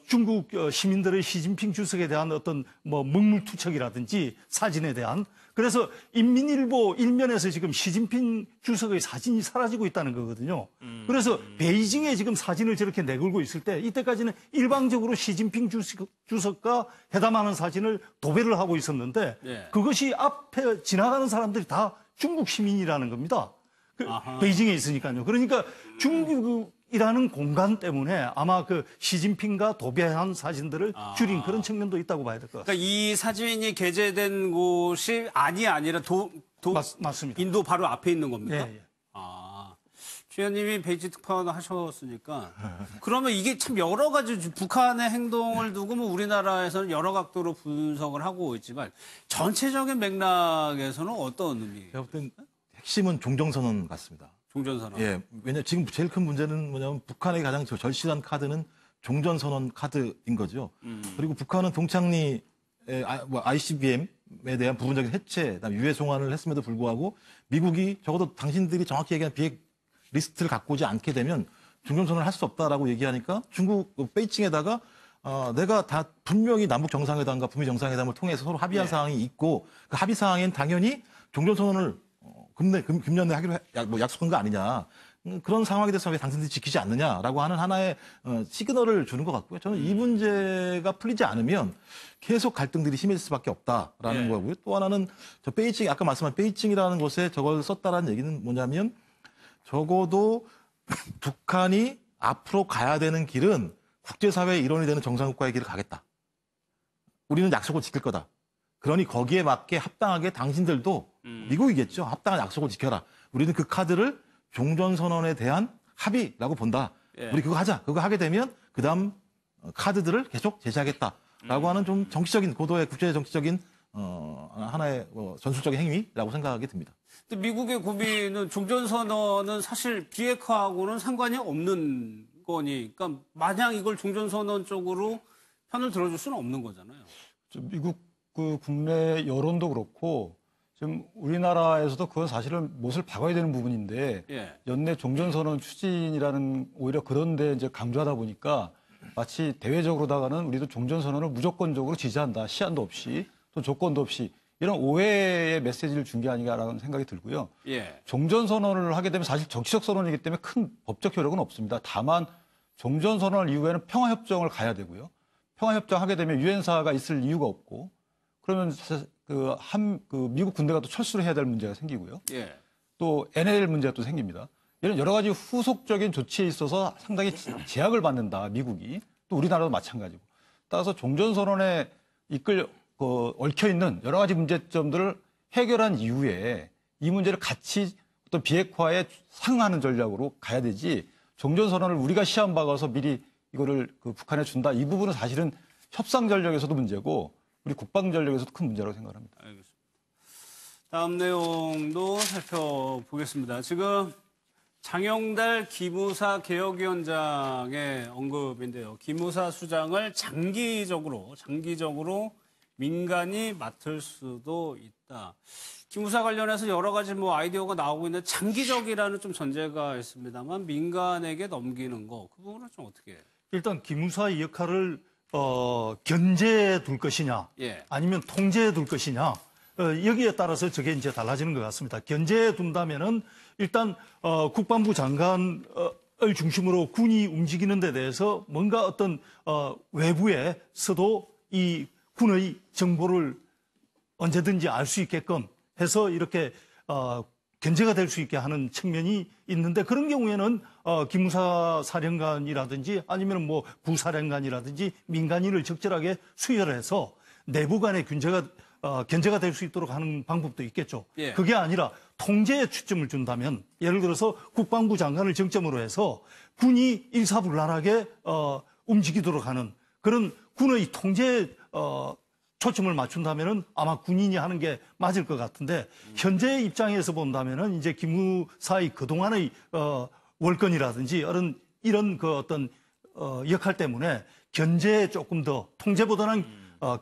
중국 시민들의 시진핑 주석에 대한 어떤 뭐 먹물투척이라든지 사진에 대한 그래서 인민일보 일면에서 지금 시진핑 주석의 사진이 사라지고 있다는 거거든요. 그래서 베이징에 지금 사진을 저렇게 내걸고 있을 때 이때까지는 일방적으로 시진핑 주석과 회담하는 사진을 도배를 하고 있었는데 그것이 앞에 지나가는 사람들이 다 중국 시민이라는 겁니다. 베이징에 있으니까요. 그러니까 중국이라는 공간 때문에 아마 그 시진핑과 도배한 사진들을 줄인 그런 측면도 있다고 봐야 될 것 같습니다. 그러니까 이 사진이 게재된 곳이 아니라 맞습니다. 인도 바로 앞에 있는 겁니까? 예. 주연님이 베이징 특파원 하셨으니까 그러면 이게 참 여러 가지 북한의 행동을 두고 뭐 우리나라에서는 여러 각도로 분석을 하고 있지만 전체적인 맥락에서는 어떤 의미예요? 제가 볼 땐 핵심은 종전선언 같습니다. 종전선언. 예, 왜냐 지금 제일 큰 문제는 뭐냐면 북한의 가장 절실한 카드는 종전선언 카드인 거죠. 그리고 북한은 동창리 ICBM에 대한 부분적인 해체, 그다음에 유해 송환을 했음에도 불구하고 미국이 적어도 당신들이 정확히 얘기한 비핵 리스트를 갖고 오지 않게 되면 종전선언을 할 수 없다라고 얘기하니까 중국 베이징에다가 내가 다 분명히 남북 정상회담과 북미 정상회담을 통해서 서로 합의한 사항이 있고 그 합의 사항엔 당연히 종전선언을 금년에 하기로 약속한 거 아니냐. 그런 상황에 대해서 왜 당신들이 지키지 않느냐라고 하는 하나의 시그널을 주는 것 같고요. 저는 이 문제가 풀리지 않으면 계속 갈등들이 심해질 수밖에 없다라는 거고요. 또 하나는 저 베이징, 아까 말씀한 베이징이라는 곳에 저걸 썼다라는 얘기는 뭐냐면 적어도 북한이 앞으로 가야 되는 길은 국제사회의 일원이 되는 정상국가의 길을 가겠다. 우리는 약속을 지킬 거다. 그러니 거기에 맞게 합당하게 당신들도 미국이겠죠. 합당한 약속을 지켜라. 우리는 그 카드를 종전선언에 대한 합의라고 본다. 우리 그거 하자. 그거 하게 되면 그다음 카드들을 계속 제시하겠다라고 하는 좀 정치적인 고도의 국제 정치적인 하나의 전술적인 행위라고 생각하게 듭니다. 근데 미국의 고민은 종전선언은 사실 비핵화하고는 상관이 없는 거니까 마냥 이걸 종전선언 쪽으로 편을 들어줄 수는 없는 거잖아요. 미국 그 국내 여론도 그렇고 지금 우리나라에서도 그건 사실은 못을 박아야 되는 부분인데 연내 종전선언 추진이라는 오히려 그런데 이제 강조하다 보니까 마치 대외적으로다가는 우리도 종전선언을 무조건적으로 지지한다. 시한도 없이 또 조건도 없이 이런 오해의 메시지를 준 게 아닌가라는 생각이 들고요. 종전선언을 하게 되면 사실 정치적 선언이기 때문에 큰 법적 효력은 없습니다. 다만 종전선언을 이후에는 평화협정을 가야 되고요. 평화협정 하게 되면 유엔사가 있을 이유가 없고 그러면 미국 군대가 또 철수를 해야 될 문제가 생기고요. 또 NL 문제가 또 생깁니다. 이런 여러 가지 후속적인 조치에 있어서 상당히 제약을 받는다, 미국이. 또 우리나라도 마찬가지고. 따라서 종전선언에 얽혀있는 여러 가지 문제점들을 해결한 이후에 이 문제를 같이 어떤 비핵화에 상응하는 전략으로 가야 되지 종전선언을 우리가 시험 박아서 미리 이거를 북한에 준다. 이 부분은 사실은 협상 전략에서도 문제고 우리 국방 전략에서도 큰 문제라고 생각합니다. 알겠습니다. 다음 내용도 살펴보겠습니다. 지금 장영달 기무사 개혁위원장의 언급인데요. 기무사 수장을 장기적으로 민간이 맡을 수도 있다. 기무사 관련해서 여러 가지 아이디어가 나오고 있는데 장기적이라는 좀 전제가 있습니다만 민간에게 넘기는 거, 그 부분은 좀 어떻게 해요? 일단 기무사의 역할을 견제해 둘 것이냐, 아니면 통제해 둘 것이냐, 여기에 따라서 저게 이제 달라지는 것 같습니다. 견제해 둔다면은 일단 국방부 장관을 중심으로 군이 움직이는 데 대해서 뭔가 어떤 외부에서도 이 군의 정보를 언제든지 알 수 있게끔 해서 이렇게 견제가 될 수 있게 하는 측면이 있는데 그런 경우에는 기무사 사령관이라든지 아니면 부사령관이라든지 민간인을 적절하게 수혈해서 내부 간의 견제가 될 수 있도록 하는 방법도 있겠죠. 그게 아니라 통제에 초점을 준다면 예를 들어서 국방부 장관을 정점으로 해서 군이 일사불란하게 움직이도록 하는 그런 군의 통제에 초점을 맞춘다면은 아마 군인이 하는 게 맞을 것 같은데 현재 입장에서 본다면은 이제 기무사의 그동안의 월권이라든지 이런 어떤 역할 때문에 견제에 조금 더 통제보다는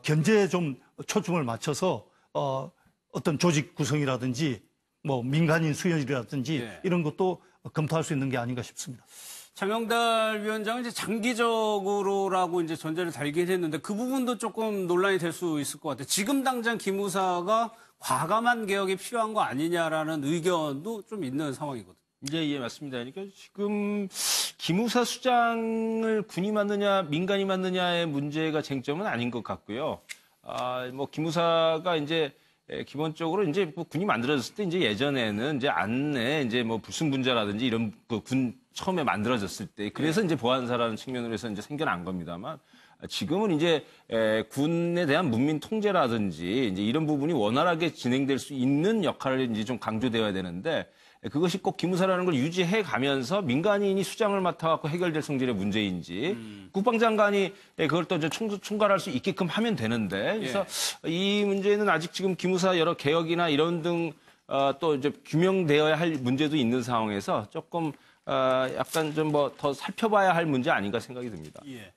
견제에 좀 초점을 맞춰서 어떤 조직 구성이라든지 뭐 민간인 수혈이라든지 이런 것도 검토할 수 있는 게 아닌가 싶습니다. 장영달 위원장은 이제 장기적으로라고 이제 전제를 달긴 했는데 그 부분도 조금 논란이 될 수 있을 것 같아요. 지금 당장 기무사가 과감한 개혁이 필요한 거 아니냐라는 의견도 좀 있는 상황이거든요. 예, 맞습니다. 그러니까 지금 기무사 수장을 군이 맡느냐 민간이 맡느냐의 문제가 쟁점은 아닌 것 같고요. 뭐 기무사가 이제 기본적으로 이제 뭐 군이 만들어졌을 때 이제 예전에는 이제 안에 이제 뭐 불순 분자라든지 이런 그 군 처음에 만들어졌을 때 그래서 이제 보안사라는 측면으로 해서 이제 생겨난 겁니다만 지금은 이제 군에 대한 문민 통제라든지 이제 이런 부분이 원활하게 진행될 수 있는 역할을 이제 좀 강조되어야 되는데 그것이 꼭 기무사라는 걸 유지해 가면서 민간인이 수장을 맡아갖고 해결될 성질의 문제인지 국방장관이 그걸 또 이제 총괄할 수 있게끔 하면 되는데 그래서 이 문제는 아직 지금 기무사 여러 개혁이나 이런 등 또 이제 규명되어야 할 문제도 있는 상황에서 조금 약간 좀 뭐 더 살펴봐야 할 문제 아닌가 생각이 듭니다. 예.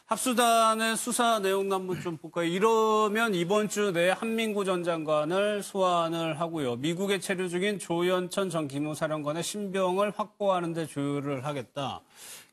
합수단의 수사 내용도 한번 좀 볼까요? 이러면 이번 주 내에 한민구 전 장관을 소환을 하고요. 미국에 체류 중인 조연천 전 기무사령관의 신병을 확보하는 데 조율을 하겠다.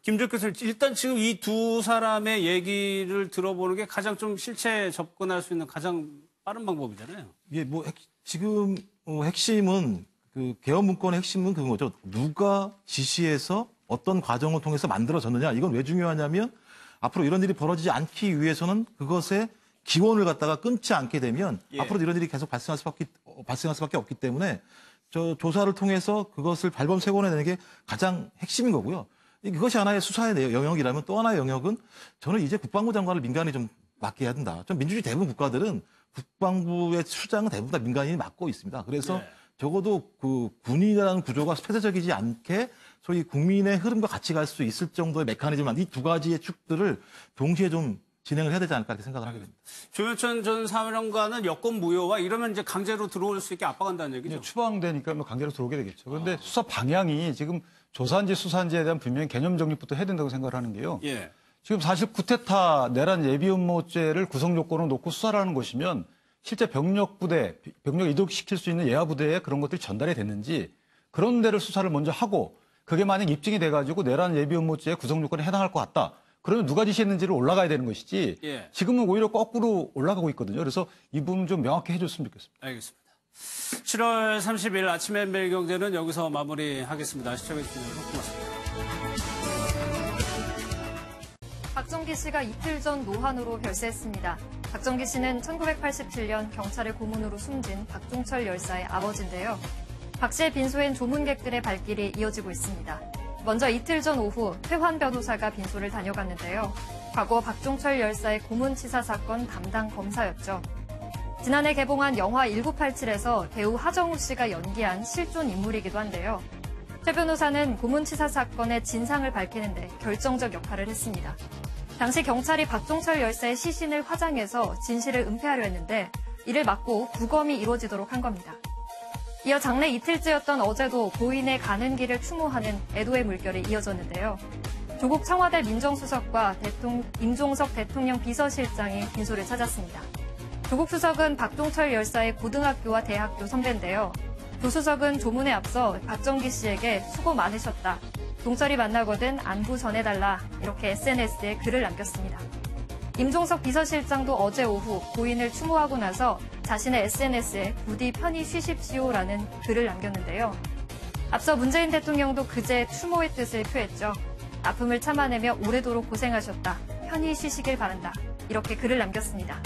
김 교수, 일단 지금 이 두 사람의 얘기를 들어보는 게 가장 좀 실체에 접근할 수 있는 가장 빠른 방법이잖아요. 예, 뭐 지금 핵심은 그 개헌 문건의 핵심은 그건 거죠. 누가 지시해서 어떤 과정을 통해서 만들어졌느냐. 이건 왜 중요하냐면 앞으로 이런 일이 벌어지지 않기 위해서는 그것의 기원을 갖다가 끊지 않게 되면 앞으로 이런 일이 계속 발생할 수밖에 없기 때문에 조사를 통해서 그것을 발범색원해내는 게 가장 핵심인 거고요. 그것이 하나의 수사의 영역이라면 또 하나의 영역은 저는 이제 국방부 장관을 민간이 좀 맡게 해야 된다. 좀 민주주의 대부분 국가들은 국방부의 수장은 대부분 다 민간인이 맡고 있습니다. 그래서 적어도 그 군이라는 구조가 폐쇄적이지 않게 소위 국민의 흐름과 같이 갈 수 있을 정도의 메커니즘만 이 두 가지의 축들을 동시에 좀 진행을 해야 되지 않을까 이렇게 생각을 하게 됩니다. 조현천 전 사령관은 여권 무효와 이러면 이제 강제로 들어올 수 있게 압박한다는 얘기죠. 추방되니까 뭐 강제로 들어오게 되겠죠. 그런데 수사 방향이 지금 조사인지 수사인지에 대한 분명히 개념 정립부터 해야 된다고 생각을 하는 게요. 지금 사실 쿠데타 내란 예비음모죄를 구성 요건으로 놓고 수사를 하는 것이면 실제 병력 이동시킬 수 있는 예하 부대에 그런 것들이 전달이 됐는지 그런 데를 수사를 먼저 하고 그게 만약 입증이 돼가지고 내란 예비음모죄의 구성 요건에 해당할 것 같다. 그러면 누가 지시했는지를 올라가야 되는 것이지 지금은 오히려 거꾸로 올라가고 있거든요. 그래서 이 부분 좀 명확히 해줬으면 좋겠습니다. 알겠습니다. 7월 30일 아침에 매일경제는 여기서 마무리하겠습니다. 시청해주셔서 고맙습니다. 박정기 씨가 이틀 전 노환으로 별세했습니다. 박정기 씨는 1987년 경찰의 고문으로 숨진 박종철 열사의 아버지인데요. 박 씨의 빈소엔 조문객들의 발길이 이어지고 있습니다. 먼저 이틀 전 오후 태환 변호사가 빈소를 다녀갔는데요. 과거 박종철 열사의 고문치사 사건 담당 검사였죠. 지난해 개봉한 영화 1987에서 배우 하정우 씨가 연기한 실존 인물이기도 한데요. 최 변호사는 고문치사 사건의 진상을 밝히는 데 결정적 역할을 했습니다. 당시 경찰이 박종철 열사의 시신을 화장해서 진실을 은폐하려 했는데 이를 막고 부검이 이루어지도록 한 겁니다. 이어 장례 이틀째였던 어제도 고인의 가는 길을 추모하는 애도의 물결이 이어졌는데요. 조국 청와대 민정수석과 임종석 대통령 비서실장이 빈소를 찾았습니다. 조국 수석은 박종철 열사의 고등학교와 대학교 선배인데요. 조 수석은 조문에 앞서 박정기 씨에게 수고 많으셨다. 동철이 만나거든 안부 전해달라. 이렇게 SNS에 글을 남겼습니다. 임종석 비서실장도 어제 오후 고인을 추모하고 나서 자신의 SNS에 부디 편히 쉬십시오라는 글을 남겼는데요. 앞서 문재인 대통령도 그제 추모의 뜻을 표했죠. 아픔을 참아내며 오래도록 고생하셨다. 편히 쉬시길 바란다. 이렇게 글을 남겼습니다.